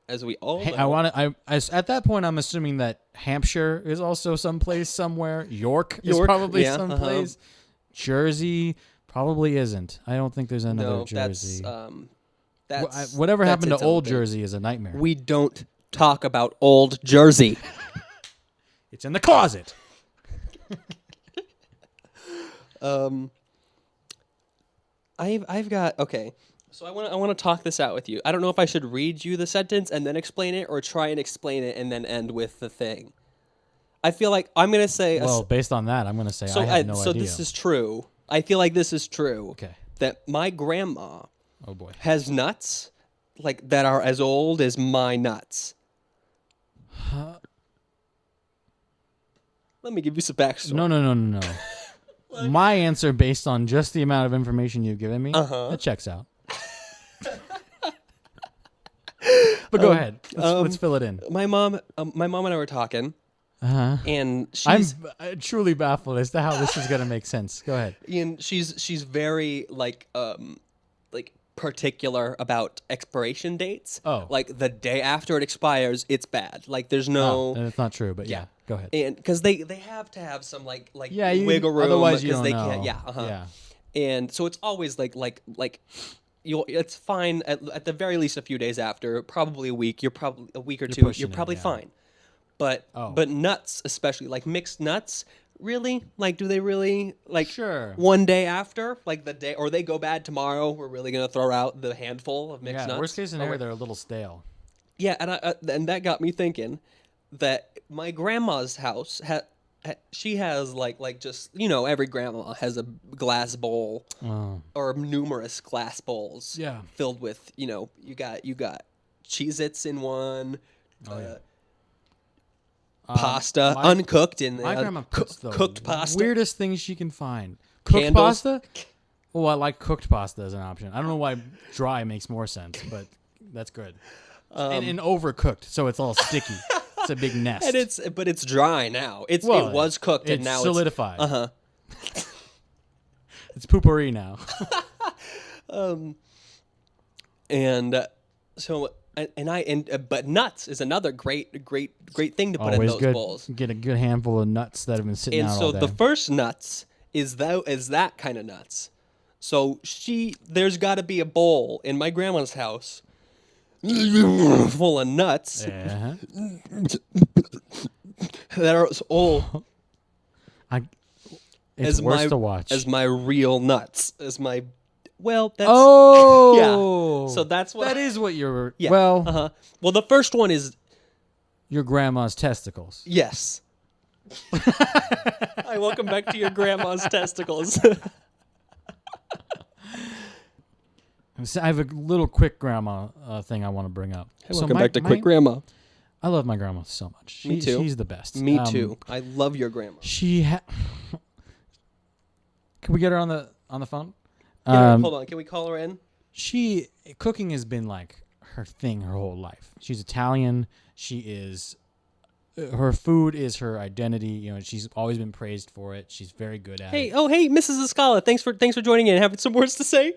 [SPEAKER 1] As we all know.
[SPEAKER 2] At that point, I'm assuming that Hampshire is also someplace somewhere. York is
[SPEAKER 1] York,
[SPEAKER 2] probably
[SPEAKER 1] yeah,
[SPEAKER 2] someplace. Jersey probably isn't. I don't think there's another
[SPEAKER 1] No,
[SPEAKER 2] Jersey.
[SPEAKER 1] that's
[SPEAKER 2] Whatever happened to
[SPEAKER 1] its own
[SPEAKER 2] Old
[SPEAKER 1] thing.
[SPEAKER 2] Jersey is a nightmare.
[SPEAKER 1] We don't talk about Old Jersey.
[SPEAKER 2] It's in the closet.
[SPEAKER 1] I've got okay. So I want to talk this out with you. I don't know if I should read you the sentence and then explain it, or try and explain it and then end with the thing. I feel like I'm gonna say.
[SPEAKER 2] Well, based on that, I'm going to say I have no idea.
[SPEAKER 1] So this is true. I feel like this is true.
[SPEAKER 2] Okay.
[SPEAKER 1] That my grandma
[SPEAKER 2] Oh boy.
[SPEAKER 1] has nuts like that are as old as my nuts. Let me give you some backstory.
[SPEAKER 2] No. My answer, based on just the amount of information you've given me, that checks out. But go ahead. Let's fill it in.
[SPEAKER 1] My mom and I were talking, and
[SPEAKER 2] I'm
[SPEAKER 1] she's
[SPEAKER 2] truly baffled as to how this is going to make sense. Go ahead.
[SPEAKER 1] and she's very like particular about expiration dates.
[SPEAKER 2] Oh.
[SPEAKER 1] Like the day after it expires, it's bad. Like there's no.
[SPEAKER 2] And it's not true, but yeah, go ahead.
[SPEAKER 1] And because they have to have some like
[SPEAKER 2] Yeah,
[SPEAKER 1] wiggle room,
[SPEAKER 2] otherwise you don't
[SPEAKER 1] they
[SPEAKER 2] know.
[SPEAKER 1] can't.
[SPEAKER 2] Yeah.
[SPEAKER 1] And so it's always like it's fine at the very least a few days after, probably a week. You're probably a week or two.
[SPEAKER 2] pushing
[SPEAKER 1] You're
[SPEAKER 2] it,
[SPEAKER 1] probably
[SPEAKER 2] yeah.
[SPEAKER 1] fine. But nuts, especially like mixed nuts, really? Like, do they really like?
[SPEAKER 2] Sure.
[SPEAKER 1] One day after, like the day, or they go bad tomorrow. We're really gonna throw out the handful of mixed
[SPEAKER 2] Yeah,
[SPEAKER 1] nuts.
[SPEAKER 2] worst case scenario, they're a little stale.
[SPEAKER 1] Yeah, and that got me thinking that my grandma's house she has like just every grandma has a glass bowl or numerous glass bowls
[SPEAKER 2] Yeah.
[SPEAKER 1] filled with you got Cheez-Its in one, pasta uncooked in
[SPEAKER 2] My grandma puts the
[SPEAKER 1] cooked pasta.
[SPEAKER 2] weirdest things she can find. Cooked
[SPEAKER 1] Candles.
[SPEAKER 2] pasta? Oh, I like cooked pasta as an option. I don't know why dry makes more sense, but that's good. And overcooked, so it's all sticky. It's a big nest.
[SPEAKER 1] And but it's dry now. It was cooked and
[SPEAKER 2] it's
[SPEAKER 1] now
[SPEAKER 2] solidified. It's poopery now.
[SPEAKER 1] But nuts is another great thing to put in
[SPEAKER 2] Always
[SPEAKER 1] those
[SPEAKER 2] good.
[SPEAKER 1] bowls.
[SPEAKER 2] Get a good handful of nuts that have been sitting
[SPEAKER 1] And
[SPEAKER 2] out
[SPEAKER 1] so
[SPEAKER 2] all day.
[SPEAKER 1] the first nuts is that kind of nuts. So there's got to be a bowl in my grandma's house full of nuts
[SPEAKER 2] Uh-huh.
[SPEAKER 1] that are as old
[SPEAKER 2] It's
[SPEAKER 1] as
[SPEAKER 2] worse
[SPEAKER 1] my
[SPEAKER 2] to watch.
[SPEAKER 1] as my real nuts, as my that's
[SPEAKER 2] oh,
[SPEAKER 1] yeah. So that's what
[SPEAKER 2] that is what you're.
[SPEAKER 1] yeah.
[SPEAKER 2] Well,
[SPEAKER 1] Well, the first one is
[SPEAKER 2] your grandma's testicles.
[SPEAKER 1] yes. Hi, welcome back to your grandma's testicles.
[SPEAKER 2] So I have a little quick grandma thing I want to bring up.
[SPEAKER 1] Hey, welcome back to Quick Grandma.
[SPEAKER 2] I love my grandma so much.
[SPEAKER 1] Me too.
[SPEAKER 2] She's the best.
[SPEAKER 1] Me too. I love your grandma.
[SPEAKER 2] Can we get her on the phone?
[SPEAKER 1] Hold on. Can we call her in?
[SPEAKER 2] Cooking has been like her thing her whole life. She's Italian. She is her food is her identity. You know, she's always been praised for it. She's very good at it.
[SPEAKER 1] Hey, Mrs. Escala, thanks for joining in. Having some words to say?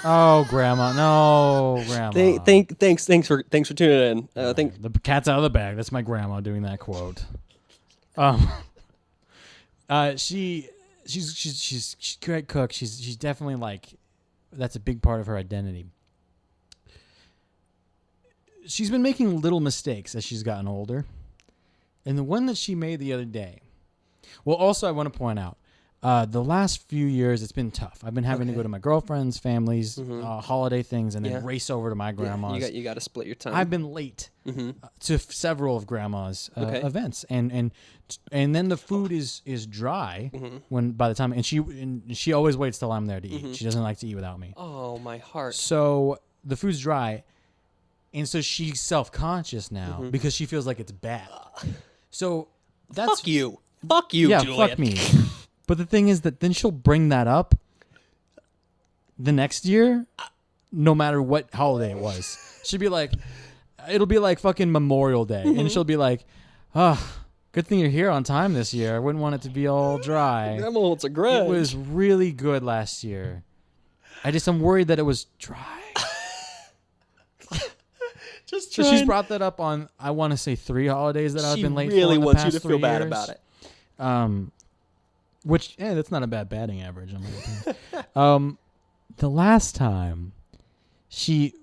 [SPEAKER 2] Oh, grandma, no, grandma.
[SPEAKER 1] Thanks for tuning in.
[SPEAKER 2] The cat's out of the bag. That's my grandma doing that quote. She's a great cook. She's definitely like, that's a big part of her identity. She's been making little mistakes as she's gotten older. And the one that she made the other day. Well, also I want to point out, the last few years it's been tough. I've been having to go to my girlfriend's families, holiday things, and then race over to my grandma's.
[SPEAKER 1] Yeah, you got to split your time.
[SPEAKER 2] I've been late to several of grandma's events, and then the food is dry when by the time and she always waits till I'm there to eat. She doesn't like to eat without me.
[SPEAKER 1] Oh, my heart.
[SPEAKER 2] So the food's dry, and so she's self-conscious now because she feels like it's bad. So that's
[SPEAKER 1] fuck you,
[SPEAKER 2] yeah,
[SPEAKER 1] Julian.
[SPEAKER 2] fuck me. But the thing is that then she'll bring that up the next year, no matter what holiday it was. She'll be like, it'll be like fucking Memorial Day. And she'll be like, good thing you're here on time this year. I wouldn't want it to be all dry.
[SPEAKER 1] Grandma holds a grudge.
[SPEAKER 2] It was really good last year. I'm worried that it was dry. So she's brought that up on, I want to say 3 holidays that I've been late for.
[SPEAKER 1] She really
[SPEAKER 2] in the
[SPEAKER 1] wants you
[SPEAKER 2] past
[SPEAKER 1] to feel
[SPEAKER 2] 3
[SPEAKER 1] bad
[SPEAKER 2] years.
[SPEAKER 1] about it.
[SPEAKER 2] Which, that's not a bad batting average. The last time she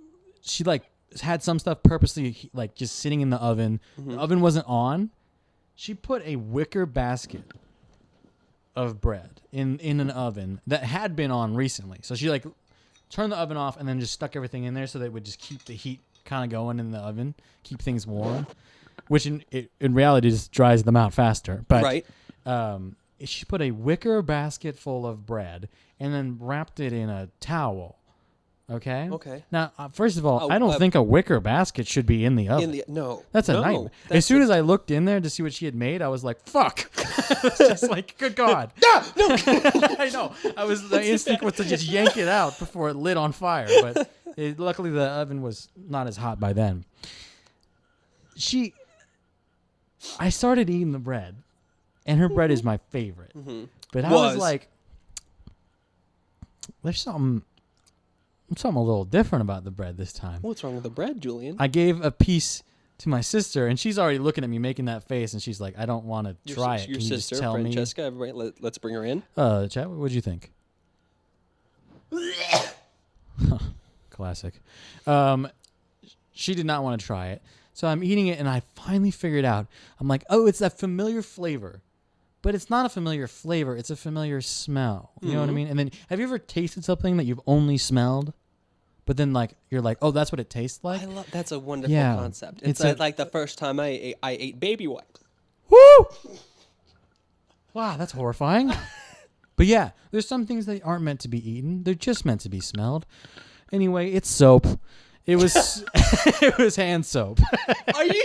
[SPEAKER 2] like had some stuff purposely like just sitting in the oven. The oven wasn't on. She put a wicker basket of bread in an oven that had been on recently. So she like turned the oven off and then just stuck everything in there so that it would just keep the heat kind of going in the oven, keep things warm, which in reality just dries them out faster. But
[SPEAKER 1] right.
[SPEAKER 2] She put a wicker basket full of bread and then wrapped it in a towel. Okay.
[SPEAKER 1] Okay.
[SPEAKER 2] Now, first of all, I don't think a wicker basket should be in the oven.
[SPEAKER 1] No.
[SPEAKER 2] That's a nightmare. As soon as I looked in there to see what she had made, I was like, "Fuck!" It's just like, "Good God!" No. I know. The instinct was to just yank it out before it lit on fire, but luckily the oven was not as hot by then. I started eating the bread, and her bread is my favorite. But I was like, "There's something a little different about the bread this time."
[SPEAKER 1] What's wrong with the bread, Julian?
[SPEAKER 2] I gave a piece to my sister, and she's already looking at me making that face, and she's like, "I don't want to try it.
[SPEAKER 1] Your
[SPEAKER 2] Can you
[SPEAKER 1] sister,
[SPEAKER 2] just tell
[SPEAKER 1] Francesca, everybody, let's bring her in.
[SPEAKER 2] me?" Chat, what'd you think? Classic. She did not want to try it, so I'm eating it, and I finally figured out. I'm like, "Oh, it's that familiar flavor." But it's not a familiar flavor. It's a familiar smell. You know what I mean? And then have you ever tasted something that you've only smelled? But then like you're like, oh, that's what it tastes like?
[SPEAKER 1] That's a wonderful concept. It's like the first time I ate baby wipes.
[SPEAKER 2] Woo! Wow, that's horrifying. But yeah, there's some things that aren't meant to be eaten. They're just meant to be smelled. Anyway, it's soap. It was it was hand soap.
[SPEAKER 1] Are you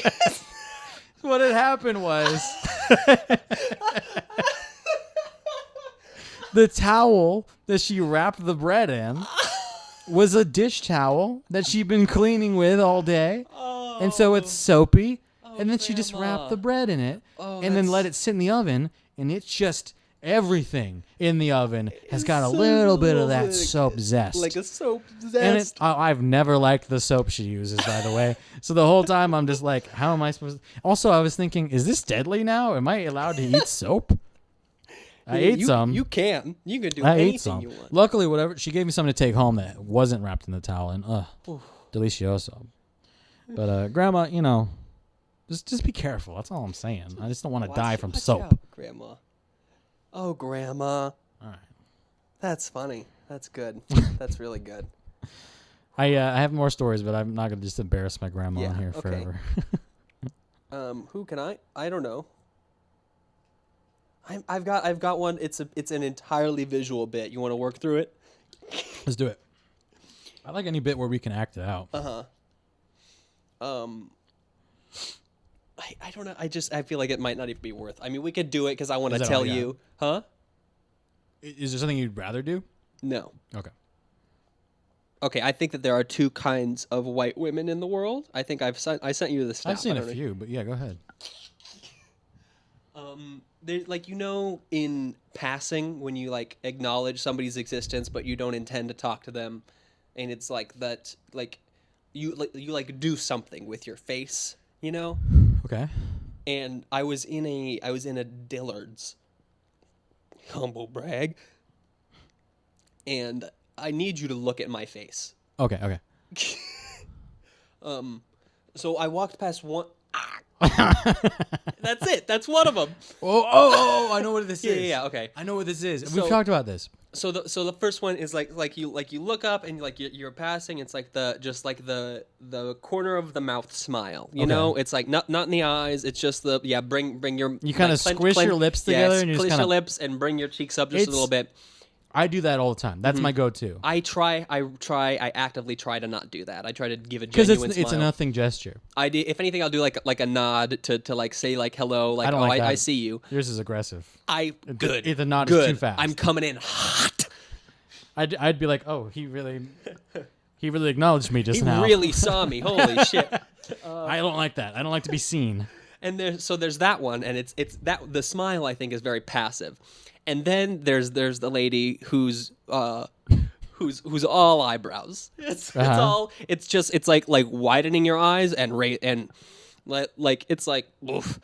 [SPEAKER 2] What had happened was the towel that she wrapped the bread in was a dish towel that she'd been cleaning with all day.
[SPEAKER 1] Oh.
[SPEAKER 2] And so it's soapy. And then she just
[SPEAKER 1] Grandma.
[SPEAKER 2] wrapped the bread in it
[SPEAKER 1] Oh,
[SPEAKER 2] and then let it sit in the oven. And it's just everything in the oven has got a
[SPEAKER 1] so
[SPEAKER 2] little bit of that
[SPEAKER 1] like-
[SPEAKER 2] soap zest.
[SPEAKER 1] like a soap
[SPEAKER 2] And
[SPEAKER 1] zest?
[SPEAKER 2] I've never liked the soap she uses, by the way. So the whole time I'm just like, how am I supposed to... Also, I was thinking, is this deadly now? Am I allowed to eat soap? I ate
[SPEAKER 1] you,
[SPEAKER 2] some.
[SPEAKER 1] You can do
[SPEAKER 2] I ate
[SPEAKER 1] anything
[SPEAKER 2] some.
[SPEAKER 1] you want.
[SPEAKER 2] Luckily, whatever she gave me something to take home that wasn't wrapped in the towel, and delicioso. But Grandma, just be careful. That's all I'm saying. I just don't want to die from soap.
[SPEAKER 1] Out, Grandma. Oh, Grandma.
[SPEAKER 2] All right.
[SPEAKER 1] That's funny. That's good. That's really good.
[SPEAKER 2] I have more stories, but I'm not gonna just embarrass my grandma here forever.
[SPEAKER 1] Who can I? I don't know. I've got one. It's an entirely visual bit. You want to work through it?
[SPEAKER 2] Let's do it. I like any bit where we can act it out.
[SPEAKER 1] I don't know. I feel like it might not even be worth. I mean, we could do it because I want to tell you. Huh?
[SPEAKER 2] Is there something you'd rather do?
[SPEAKER 1] No.
[SPEAKER 2] Okay.
[SPEAKER 1] Okay, I think that there are two kinds of white women in the world. I think I sent you the stuff.
[SPEAKER 2] I've seen a few, but yeah, go ahead.
[SPEAKER 1] There's in passing when you like acknowledge somebody's existence, but you don't intend to talk to them, and it's like that, like you do something with your face,
[SPEAKER 2] Okay.
[SPEAKER 1] And I was in a Dillard's, humble brag, and I need you to look at my face.
[SPEAKER 2] Okay.
[SPEAKER 1] So I walked past one. That's it. That's one of them.
[SPEAKER 2] Oh! I know what this is.
[SPEAKER 1] Yeah. Okay.
[SPEAKER 2] I know what this is. We've talked about this.
[SPEAKER 1] So the first one is like you look up and like you're passing. It's like the corner of the mouth smile. You know, it's like not in the eyes. It's just bring your
[SPEAKER 2] you kind of squish your lips together and you just
[SPEAKER 1] clench
[SPEAKER 2] kind
[SPEAKER 1] your
[SPEAKER 2] of
[SPEAKER 1] lips and bring your cheeks up just a little bit.
[SPEAKER 2] I do that all the time. That's my go-to.
[SPEAKER 1] I actively try to not do that. I try to give a
[SPEAKER 2] because
[SPEAKER 1] genuine smile.
[SPEAKER 2] it's a nothing gesture.
[SPEAKER 1] If anything, I'll do like a nod to like say like hello, like I see you.
[SPEAKER 2] Yours is aggressive.
[SPEAKER 1] Good.
[SPEAKER 2] The nod
[SPEAKER 1] good.
[SPEAKER 2] is too fast.
[SPEAKER 1] I'm coming in hot.
[SPEAKER 2] I'd be like, oh, he really acknowledged me just now.
[SPEAKER 1] He really saw me. Holy shit.
[SPEAKER 2] I don't like that. I don't like to be seen.
[SPEAKER 1] And there's that one, and it's that the smile I think is very passive. And then there's the lady who's all eyebrows. It's like widening your eyes and like it's like oof.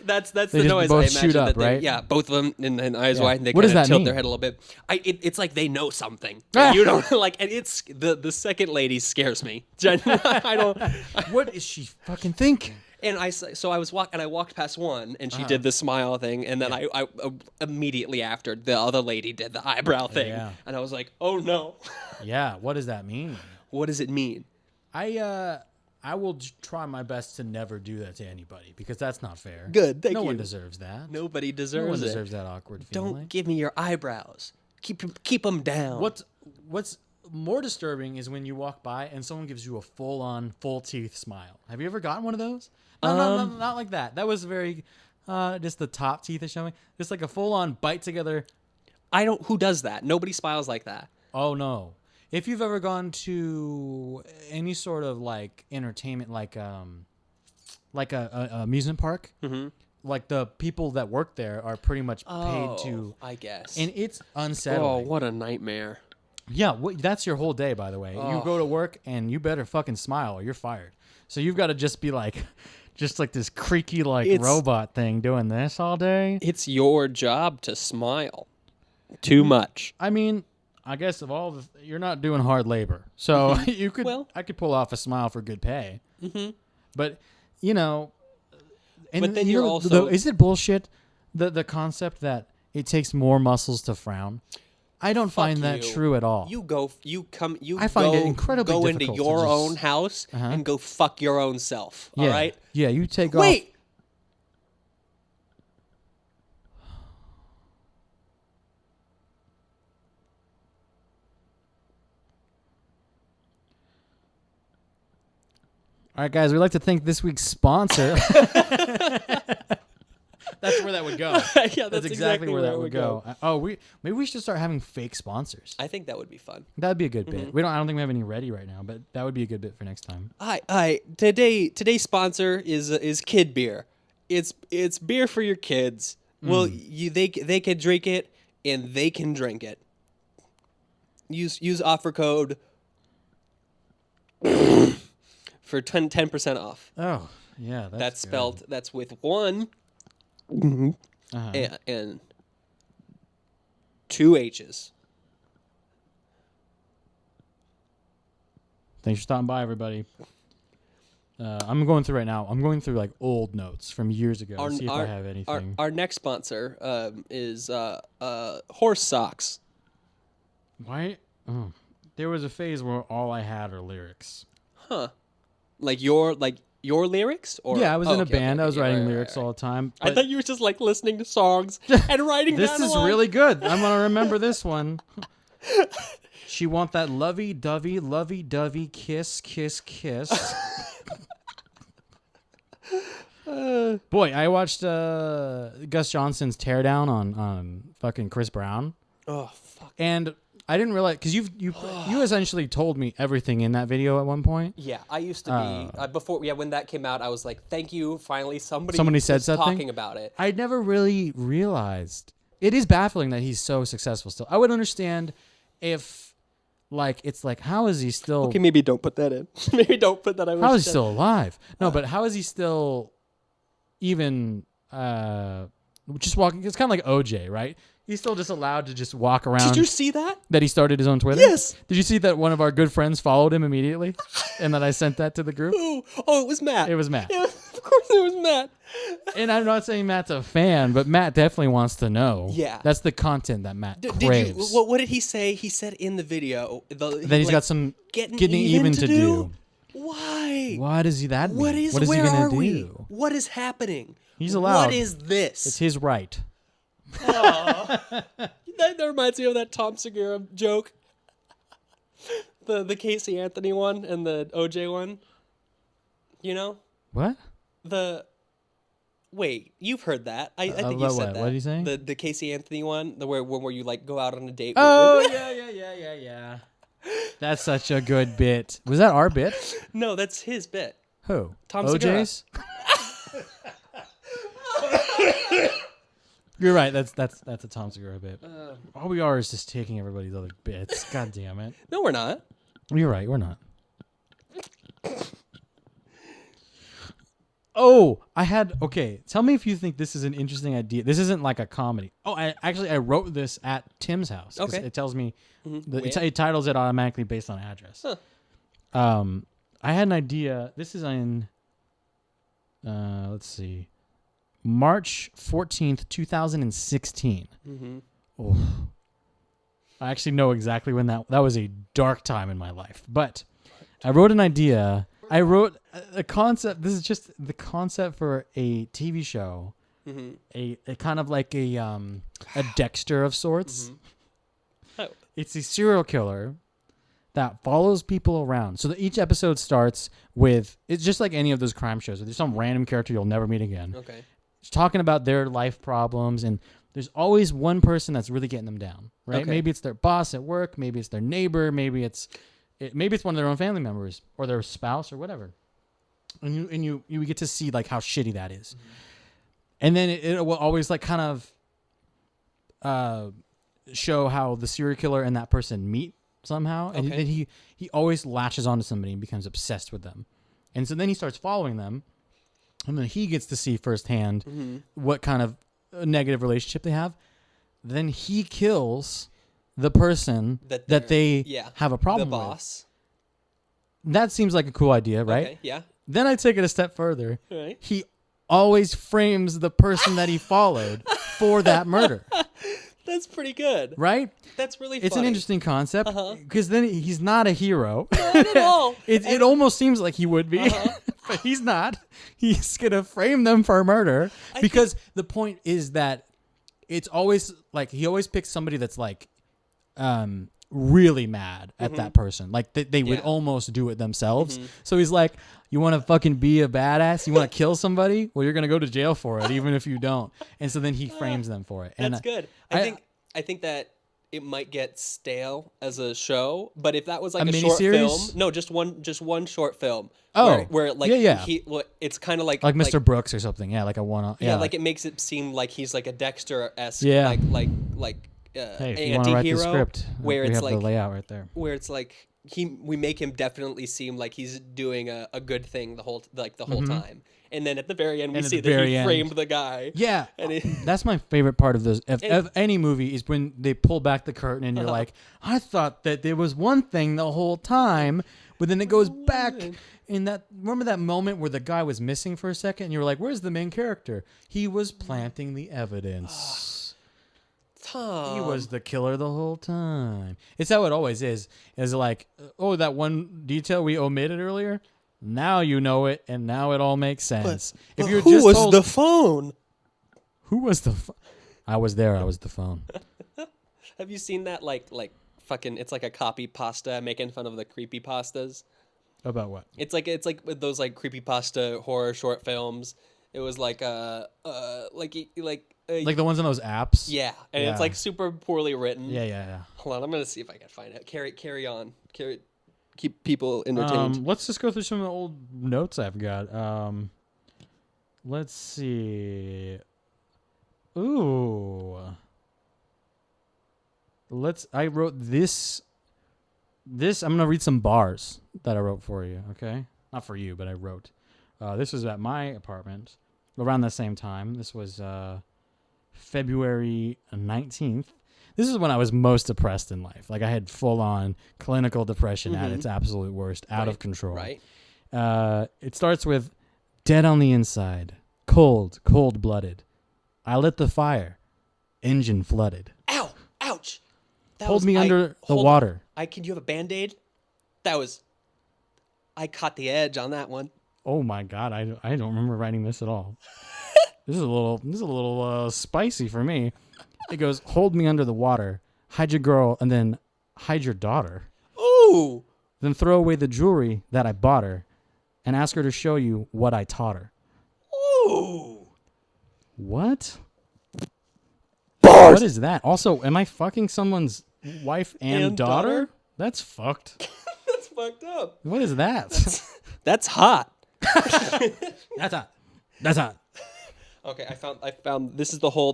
[SPEAKER 1] That's the noise I imagine
[SPEAKER 2] shoot up,
[SPEAKER 1] that they,
[SPEAKER 2] right?
[SPEAKER 1] yeah, both of them and eyes wide and they
[SPEAKER 2] What
[SPEAKER 1] kind
[SPEAKER 2] does
[SPEAKER 1] of
[SPEAKER 2] that
[SPEAKER 1] tilt
[SPEAKER 2] mean?
[SPEAKER 1] their head a little bit. It's like they know something. You don't like, and it's the second lady scares me. I don't.
[SPEAKER 2] What is she fucking thinking?
[SPEAKER 1] And I walked past one, and she did the smile thing, and then I immediately after the other lady did the eyebrow thing, and I was like, oh no.
[SPEAKER 2] Yeah, what does that mean?
[SPEAKER 1] What does it mean?
[SPEAKER 2] I will try my best to never do that to anybody because that's not fair.
[SPEAKER 1] Good, thank you.
[SPEAKER 2] No one deserves that.
[SPEAKER 1] Nobody deserves it.
[SPEAKER 2] No one deserves that awkward feeling.
[SPEAKER 1] Don't give me your eyebrows. Keep them down.
[SPEAKER 2] What's more disturbing is when you walk by and someone gives you a full teeth smile. Have you ever gotten one of those? No, not like that. That was very, just the top teeth is showing. Just like a full-on bite together.
[SPEAKER 1] Who does that? Nobody smiles like that.
[SPEAKER 2] Oh, no. If you've ever gone to any sort of like entertainment, like a amusement park, like the people that work there are pretty much paid to.
[SPEAKER 1] I guess.
[SPEAKER 2] And it's unsettling.
[SPEAKER 1] Oh, what a nightmare.
[SPEAKER 2] Yeah, that's your whole day, by the way. You go to work and you better fucking smile or you're fired. So you've got to just be like, just like this creaky robot thing doing this all day.
[SPEAKER 1] It's your job to smile. Too much.
[SPEAKER 2] I mean, I guess you're not doing hard labor, so you could.
[SPEAKER 1] Well,
[SPEAKER 2] I could pull off a smile for good pay. Mm-hmm. But
[SPEAKER 1] but then you're also.
[SPEAKER 2] Is it bullshit? The concept that it takes more muscles to frown. I don't find that true at all.
[SPEAKER 1] I find it incredibly difficult. Go into your own house and go fuck your own self.
[SPEAKER 2] Yeah.
[SPEAKER 1] All right.
[SPEAKER 2] Yeah, you take off.
[SPEAKER 1] Wait.
[SPEAKER 2] All right, guys, we'd like to thank this week's sponsor. That's where that would go.
[SPEAKER 1] Yeah, that's
[SPEAKER 2] exactly where that would go. Maybe we should start having fake sponsors.
[SPEAKER 1] I think that would be fun.
[SPEAKER 2] That'd be a good bit. I don't think we have any ready right now, but that would be a good bit for next time.
[SPEAKER 1] Today's sponsor is Kid Beer. It's beer for your kids. Well, they can drink it and they can drink it. Use offer code for 10% off.
[SPEAKER 2] Oh, yeah,
[SPEAKER 1] that's spelled. That's with one. and 2 H's.
[SPEAKER 2] Thanks for stopping by, everybody. I'm going through right now. I'm going through like old notes from years ago to see if I have anything.
[SPEAKER 1] Our next sponsor is Horse Socks.
[SPEAKER 2] Why? Oh. There was a phase where all I had are lyrics.
[SPEAKER 1] Huh. Like your lyrics? Or
[SPEAKER 2] yeah, I was in a band. I was writing lyrics all the time.
[SPEAKER 1] I thought you were just like listening to songs and writing
[SPEAKER 2] This is really good. I'm going to remember this one. She want that lovey-dovey kiss, kiss, kiss. Boy, I watched Gus Johnson's Teardown on fucking Chris Brown.
[SPEAKER 1] Oh, fuck.
[SPEAKER 2] And I didn't realize, because you essentially told me everything in that video at one point.
[SPEAKER 1] Yeah, I used to be before. Yeah, when that came out, I was like, "Thank you, finally somebody
[SPEAKER 2] said something
[SPEAKER 1] talking about it."
[SPEAKER 2] I never really realized. It is baffling that he's so successful still. I would understand if, like, it's like, how is he still?
[SPEAKER 1] Okay, maybe don't put that in. Maybe don't put that.
[SPEAKER 2] How is he still alive? No, but how is he still even just walking? It's kind of like OJ, right? He's still just allowed to just walk around.
[SPEAKER 1] Did you see that?
[SPEAKER 2] That he started his own Twitter?
[SPEAKER 1] Yes.
[SPEAKER 2] Did you see that one of our good friends followed him immediately? And that I sent that to the group?
[SPEAKER 1] Ooh. Oh, it was Matt.
[SPEAKER 2] It was Matt.
[SPEAKER 1] Of course it was Matt.
[SPEAKER 2] And I'm not saying Matt's a fan, but Matt definitely wants to know.
[SPEAKER 1] Yeah.
[SPEAKER 2] That's the content that Matt craves.
[SPEAKER 1] What did he say? He said in the video.
[SPEAKER 2] That he's got some getting even to do.
[SPEAKER 1] Why?
[SPEAKER 2] Why does he that mean? What is he
[SPEAKER 1] going
[SPEAKER 2] to
[SPEAKER 1] do?
[SPEAKER 2] We?
[SPEAKER 1] What is happening?
[SPEAKER 2] He's allowed.
[SPEAKER 1] What is this?
[SPEAKER 2] It's his right.
[SPEAKER 1] That reminds me of that Tom Segura joke. The Casey Anthony one and the OJ one. You know?
[SPEAKER 2] What?
[SPEAKER 1] Wait, you've heard that. I think you said that.
[SPEAKER 2] What are you saying?
[SPEAKER 1] The Casey Anthony one, the where you like go out on a date.
[SPEAKER 2] Oh, yeah. That's such a good bit. Was that our bit?
[SPEAKER 1] No, that's his bit.
[SPEAKER 2] Who?
[SPEAKER 1] Tom
[SPEAKER 2] OJ's? You're right. That's a Tom Segura bit. All we are is just taking everybody's other bits. God damn it.
[SPEAKER 1] No, we're not.
[SPEAKER 2] You're right. We're not. Oh, okay. Tell me if you think this is an interesting idea. This isn't like a comedy. Oh, I wrote this at Tim's house.
[SPEAKER 1] Okay.
[SPEAKER 2] It tells me, it titles it automatically based on address.
[SPEAKER 1] Huh.
[SPEAKER 2] I had an idea. This is in, let's see, March 14th, 2016.
[SPEAKER 1] Mm-hmm.
[SPEAKER 2] Oh, I actually know exactly when that was a dark time in my life. But I wrote an idea. I wrote a concept. This is just the concept for a TV show, a kind of like a Dexter of sorts.
[SPEAKER 1] Mm-hmm. Oh.
[SPEAKER 2] It's a serial killer that follows people around. So each episode starts with, it's just like any of those crime shows. There's some random character you'll never meet again.
[SPEAKER 1] Okay.
[SPEAKER 2] It's talking about their life problems, and there's always one person that's really getting them down, right?
[SPEAKER 1] Okay.
[SPEAKER 2] Maybe it's their boss at work, maybe it's their neighbor, maybe it's one of their own family members or their spouse or whatever. And you get to see like how shitty that is. Mm-hmm. And then it will always like kind of show how the serial killer and that person meet somehow. And he always latches onto somebody and becomes obsessed with them. And so then he starts following them, and then he gets to see firsthand what kind of negative relationship they have. Then he kills the person that they have a problem with. The
[SPEAKER 1] boss.
[SPEAKER 2] That seems like a cool idea, right?
[SPEAKER 1] Okay, yeah.
[SPEAKER 2] Then I take it a step further.
[SPEAKER 1] Right.
[SPEAKER 2] He always frames the person that he followed for that murder.
[SPEAKER 1] That's pretty good.
[SPEAKER 2] Right?
[SPEAKER 1] That's really funny.
[SPEAKER 2] It's an interesting concept because then he's not a hero.
[SPEAKER 1] Not at all.
[SPEAKER 2] It almost seems like he would be, but he's not. He's going to frame them for murder because the point is that it's always like he always picks somebody that's like really mad at that person. Like they would almost do it themselves. So he's like, you want to fucking be a badass? You want to kill somebody? Well, you're going to go to jail for it, even if you don't. And so then he frames them for it.
[SPEAKER 1] That's good. I think that it might get stale as a show, but if that was like a short film, no, just one short film.
[SPEAKER 2] Oh,
[SPEAKER 1] where like it's kind of like
[SPEAKER 2] Mr. Brooks or something. Yeah, like a one-off.
[SPEAKER 1] Yeah, like it makes it seem like he's like a Dexter-esque,
[SPEAKER 2] hey,
[SPEAKER 1] if you want to write the
[SPEAKER 2] script,
[SPEAKER 1] where
[SPEAKER 2] we
[SPEAKER 1] it's
[SPEAKER 2] have
[SPEAKER 1] like
[SPEAKER 2] the layout right there.
[SPEAKER 1] Where it's like we make him definitely seem like he's doing a good thing the whole time. And then at the very end, we see that he framed the guy.
[SPEAKER 2] Yeah, that's my favorite part of this. Of any movie is when they pull back the curtain and you're like, I thought that there was one thing the whole time, but then it goes back. Remember that moment where the guy was missing for a second, and you were like, "Where's the main character?" He was planting the evidence.
[SPEAKER 1] Tom.
[SPEAKER 2] He was the killer the whole time. It's how it always is. Is like, oh, that one detail we omitted earlier. Now you know it, and now it all makes sense.
[SPEAKER 1] But who was the phone?
[SPEAKER 2] Who was the phone? I was there. I was the phone.
[SPEAKER 1] Have you seen that, like fucking, it's like a copy pasta making fun of the creepy pastas?
[SPEAKER 2] About what?
[SPEAKER 1] It's like with those like creepypasta horror short films. It was like like
[SPEAKER 2] the ones on those apps.
[SPEAKER 1] Yeah, and it's like super poorly written.
[SPEAKER 2] Yeah.
[SPEAKER 1] Hold on, I'm gonna see if I can find it. Carry on. Keep people entertained.
[SPEAKER 2] Let's just go through some of the old notes I've got. Let's see. Ooh. I wrote this. I'm going to read some bars that I wrote for you, okay? Not for you, but I wrote. This was at my apartment around the same time. This was February 19th. This is when I was most depressed in life. Like, I had full-on clinical depression at its absolute worst, out of control.
[SPEAKER 1] Right.
[SPEAKER 2] It starts with, dead on the inside, cold-blooded. I lit the fire, engine flooded.
[SPEAKER 1] Ow! Ouch!
[SPEAKER 2] Hold me under the water.
[SPEAKER 1] Can you have a Band-Aid? I caught the edge on that one.
[SPEAKER 2] Oh my God, I don't remember writing this at all. This is a little spicy for me. It goes, hold me under the water, hide your girl, and then hide your daughter.
[SPEAKER 1] Ooh!
[SPEAKER 2] Then throw away the jewelry that I bought her, and ask her to show you what I taught her.
[SPEAKER 1] Ooh!
[SPEAKER 2] What? Bars! What is that? Also, am I fucking someone's wife and daughter? That's fucked.
[SPEAKER 1] That's fucked up.
[SPEAKER 2] What is that?
[SPEAKER 1] That's hot.
[SPEAKER 2] That's hot.
[SPEAKER 1] Okay, I found this is the whole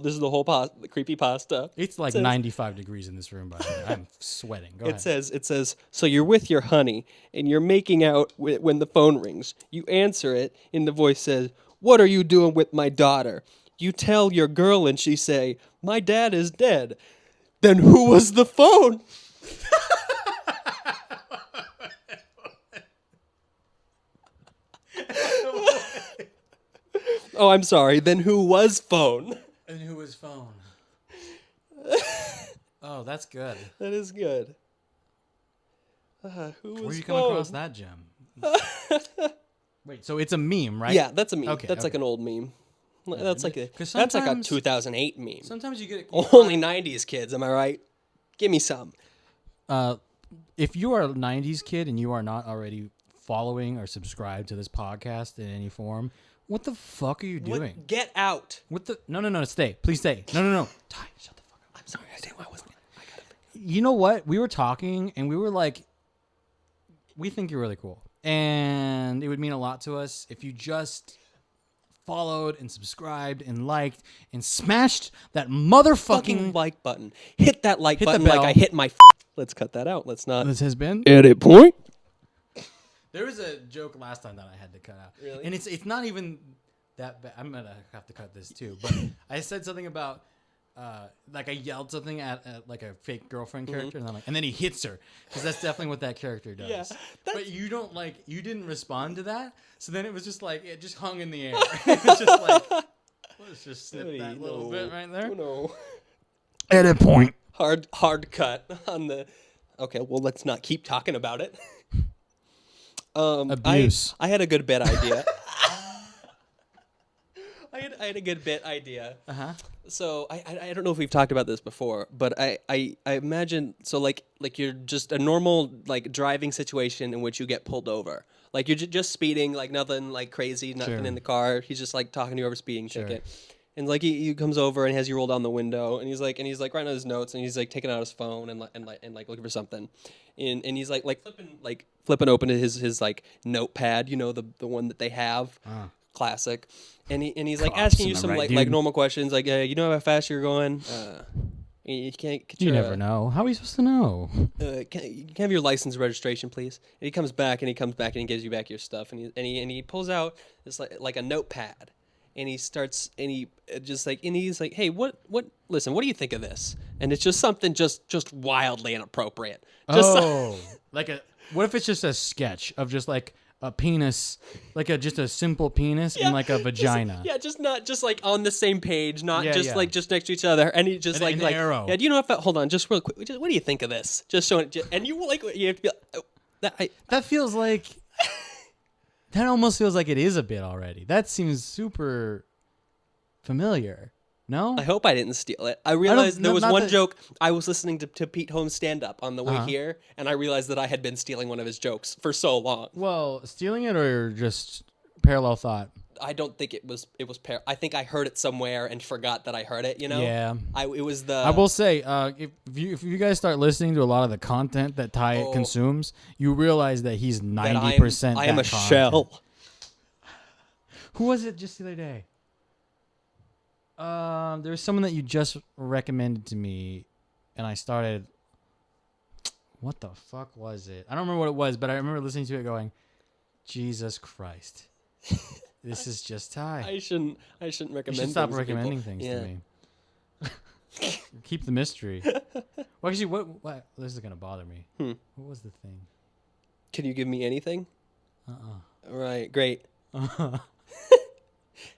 [SPEAKER 1] creepy pasta.
[SPEAKER 2] It's like 95 degrees in this room, by the way. I'm sweating. Go ahead.
[SPEAKER 1] It says, so you're with your honey and you're making out when the phone rings. You answer it and the voice says, "What are you doing with my daughter?" You tell your girl and she say, "My dad is dead." Then who was the phone? Oh, I'm sorry. Then who was phone?
[SPEAKER 2] And who was phone? Oh, that's good.
[SPEAKER 1] That is good. Who was
[SPEAKER 2] Where you come across that gem? Wait, so it's a meme, right?
[SPEAKER 1] Yeah, that's a meme.
[SPEAKER 2] Okay,
[SPEAKER 1] that's like an old meme. That's like a 2008 meme.
[SPEAKER 2] Sometimes you get
[SPEAKER 1] only 90s kids. Am I right? Give me some.
[SPEAKER 2] If you are a 90s kid and you are not already following or subscribed to this podcast in any form, what the fuck are you doing?
[SPEAKER 1] Get out.
[SPEAKER 2] No, stay. Please stay. No.
[SPEAKER 1] Ty, shut the fuck up. I'm sorry. I wasn't.
[SPEAKER 2] You know what? We were talking and we were like, we think you're really cool. And it would mean a lot to us if you just followed and subscribed and liked and smashed that motherfucking
[SPEAKER 1] like button. Hit that like button
[SPEAKER 2] like
[SPEAKER 1] I hit my. Let's cut that out. Let's not.
[SPEAKER 2] This has been
[SPEAKER 1] edit point.
[SPEAKER 2] There was a joke last time that I had to cut out.
[SPEAKER 1] Really?
[SPEAKER 2] And it's not even that bad. I'm going to have to cut this too. But I said something about, like I yelled something at like a fake girlfriend character. And I'm like, and then he hits her. Because that's definitely what that character does.
[SPEAKER 1] Yeah,
[SPEAKER 2] but you didn't respond to that. So then it was just like, it just hung in the air. It was just like, let's just snip that little bit right there.
[SPEAKER 1] No.
[SPEAKER 2] Edit point.
[SPEAKER 1] Hard cut on the. Okay, well, let's not keep talking about it.
[SPEAKER 2] Abuse.
[SPEAKER 1] I had a good bit idea. I had a good bit idea.
[SPEAKER 2] Uh-huh.
[SPEAKER 1] So I don't know if we've talked about this before, but I imagine so like you're just a normal like driving situation in which you get pulled over. Like you're just speeding, like nothing like crazy, nothing in the car. He's just like talking to you over speeding ticket. And like he comes over and has you roll down the window and he's like writing out his notes and he's like taking out his phone and looking for something. And he's like flipping open to his like notepad, you know, the one that they have. Classic. And he's like asking you some like normal questions like you know how fast you're going? You can't get
[SPEAKER 2] You
[SPEAKER 1] your,
[SPEAKER 2] never know. How are you supposed to know?
[SPEAKER 1] you can have your license and registration, please. And he comes back and he gives you back your stuff, and he pulls out this like a notepad, and he starts and he just like and he's like, hey, listen, what do you think of this? And it's just something just wildly inappropriate.
[SPEAKER 2] What if it's just a sketch of just like a penis, like just a simple penis and like a vagina?
[SPEAKER 1] Just not just like on the same page, not like just next to each other, and he just
[SPEAKER 2] an arrow.
[SPEAKER 1] Yeah, do you know if hold on, just real quick, what do you think of this? Just showing it, and you like you have to be like,
[SPEAKER 2] that feels like that almost feels like it is a bit already. That seems super familiar. No?
[SPEAKER 1] I hope I didn't steal it. I realized there was one joke. I was listening to Pete Holmes' stand-up on the way here, and I realized that I had been stealing one of his jokes for so long.
[SPEAKER 2] Well, stealing it or just parallel thought?
[SPEAKER 1] I don't think it was I think I heard it somewhere and forgot that I heard it, you know?
[SPEAKER 2] Yeah.
[SPEAKER 1] I will say,
[SPEAKER 2] if you guys start listening to a lot of the content that Ty consumes, you realize that he's 90%
[SPEAKER 1] I am a shell.
[SPEAKER 2] Who was it just the other day? There was someone that you just recommended to me, and I started. What the fuck was it? I don't remember what it was, but I remember listening to it going, Jesus Christ. This is just Ty.
[SPEAKER 1] I shouldn't recommend.
[SPEAKER 2] You should stop recommending things to me. Keep the mystery. Well, actually, what? This is gonna bother me. What was the thing?
[SPEAKER 1] Can you give me anything? Right, great.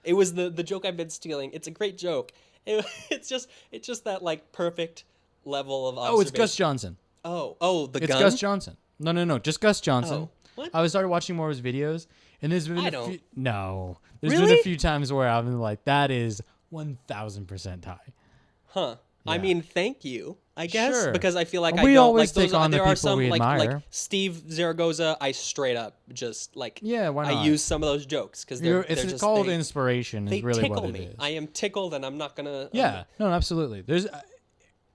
[SPEAKER 1] It was the joke I've been stealing. It's a great joke. It's just that like perfect level of observation.
[SPEAKER 2] Oh, it's Gus Johnson.
[SPEAKER 1] The gun?
[SPEAKER 2] It's Gus Johnson. No, just Gus Johnson.
[SPEAKER 1] Oh, what?
[SPEAKER 2] I started watching more of his videos, and there's been
[SPEAKER 1] There's
[SPEAKER 2] been a few times where I've been like, that is 1,000% Ty.
[SPEAKER 1] Huh.
[SPEAKER 2] Yeah.
[SPEAKER 1] I mean, thank you, I guess,
[SPEAKER 2] Sure.
[SPEAKER 1] because I feel like
[SPEAKER 2] We always take on the
[SPEAKER 1] there are
[SPEAKER 2] people
[SPEAKER 1] some
[SPEAKER 2] we admire.
[SPEAKER 1] like Steve Zaragoza. I straight up just like
[SPEAKER 2] Yeah, why not?
[SPEAKER 1] I use some of those jokes because they're just
[SPEAKER 2] called inspiration.
[SPEAKER 1] They
[SPEAKER 2] is really
[SPEAKER 1] tickle
[SPEAKER 2] what
[SPEAKER 1] me.
[SPEAKER 2] it is.
[SPEAKER 1] I am tickled, and I'm not gonna.
[SPEAKER 2] No, absolutely.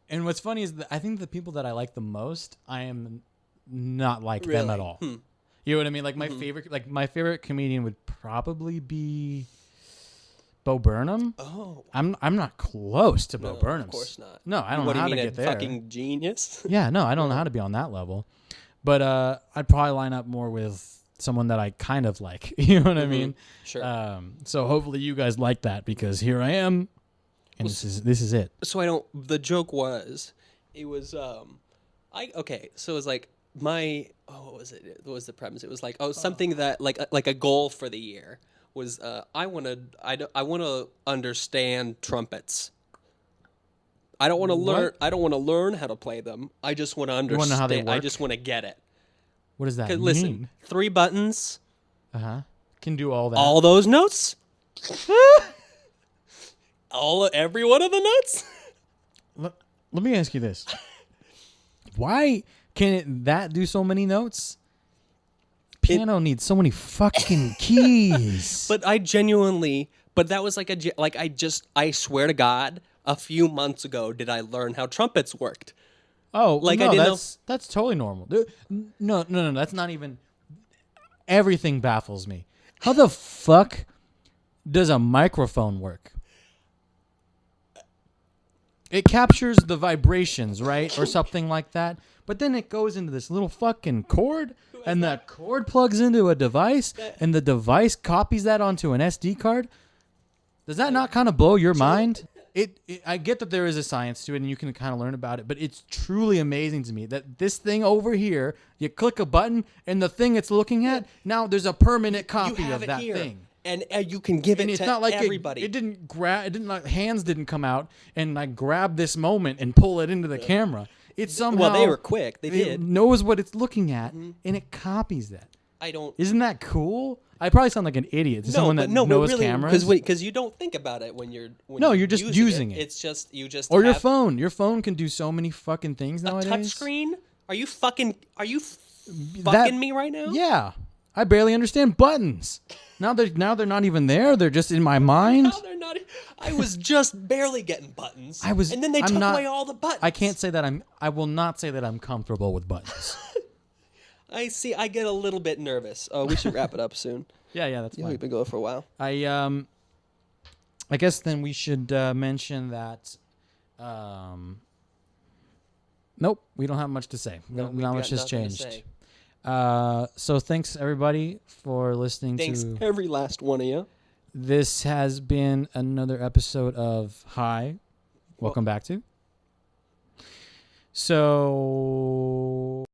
[SPEAKER 2] And what's funny is that I think the people that I like the most, I am not like them at all. You know what I mean? Like my favorite comedian would probably be Bo Burnham.
[SPEAKER 1] Oh,
[SPEAKER 2] I'm not close to Bo Burnham.
[SPEAKER 1] Of course not.
[SPEAKER 2] No, I don't know how to get there.
[SPEAKER 1] Fucking genius.
[SPEAKER 2] Yeah, no, I don't know how to be on that level. But I'd probably line up more with someone that I kind of like. You know what I mean?
[SPEAKER 1] Sure.
[SPEAKER 2] So hopefully you guys like that, because here I am, and this is it.
[SPEAKER 1] So the joke was, it was So it was like what was it? What was the premise? It was like something that like a goal for the year was I want to understand trumpets. I don't want to learn.
[SPEAKER 2] What?
[SPEAKER 1] I don't want to learn how to play them. I just want to understand.
[SPEAKER 2] You wanna know how they work?
[SPEAKER 1] I just want to get it.
[SPEAKER 2] What does that mean?
[SPEAKER 1] Listen, 3 buttons.
[SPEAKER 2] Can do all that.
[SPEAKER 1] All those notes. Every one of the notes.
[SPEAKER 2] Let me ask you this: why can that do so many notes? Piano needs so many fucking keys.
[SPEAKER 1] But I genuinely. But that was I swear to God, a few months ago did I learn how trumpets worked.
[SPEAKER 2] Oh,
[SPEAKER 1] like
[SPEAKER 2] no,
[SPEAKER 1] I didn't know.
[SPEAKER 2] That's totally normal. No, that's not even. Everything baffles me. How the fuck does a microphone work? It captures the vibrations, right? Or something like that. But then it goes into this little fucking cord, and that cord plugs into a device, and the device copies that onto an SD card. Does that not kind of blow your mind? I get that there is a science to it, and you can kind of learn about it, but it's truly amazing to me that this thing over here, you click a button, and the thing it's looking at, now there's a permanent copy of that thing.
[SPEAKER 1] And you can give it
[SPEAKER 2] it's
[SPEAKER 1] to
[SPEAKER 2] not like
[SPEAKER 1] everybody.
[SPEAKER 2] It didn't hands didn't come out and like grab this moment and pull it into the camera. It somehow
[SPEAKER 1] Well, they were quick. They did.
[SPEAKER 2] It knows what it's looking at, and it copies that.
[SPEAKER 1] I don't.
[SPEAKER 2] Isn't that cool? I probably sound like an idiot to someone that knows really, cameras.
[SPEAKER 1] Because you don't think about it when you're.
[SPEAKER 2] You're just using it.
[SPEAKER 1] It's just you just.
[SPEAKER 2] Or your phone. Your phone can do so many fucking things nowadays.
[SPEAKER 1] A touchscreen? Are you fucking me right now?
[SPEAKER 2] Yeah, I barely understand buttons. Now they're not even there. They're just in my mind.
[SPEAKER 1] Now they're not. I was just barely getting buttons. And then they took away all the buttons.
[SPEAKER 2] I can't say that I will not say that I'm comfortable with buttons.
[SPEAKER 1] I see. I get a little bit nervous. Oh, we should wrap it up soon.
[SPEAKER 2] Yeah, that's fine.
[SPEAKER 1] We've been going for a while.
[SPEAKER 2] I guess then we should mention that Nope, we don't have much to say.
[SPEAKER 1] No,
[SPEAKER 2] not much has
[SPEAKER 1] nothing to
[SPEAKER 2] changed.
[SPEAKER 1] say.
[SPEAKER 2] So thanks everybody for listening
[SPEAKER 1] Thanks
[SPEAKER 2] to
[SPEAKER 1] every last one of you.
[SPEAKER 2] This has been another episode of Hi. Welcome back to. So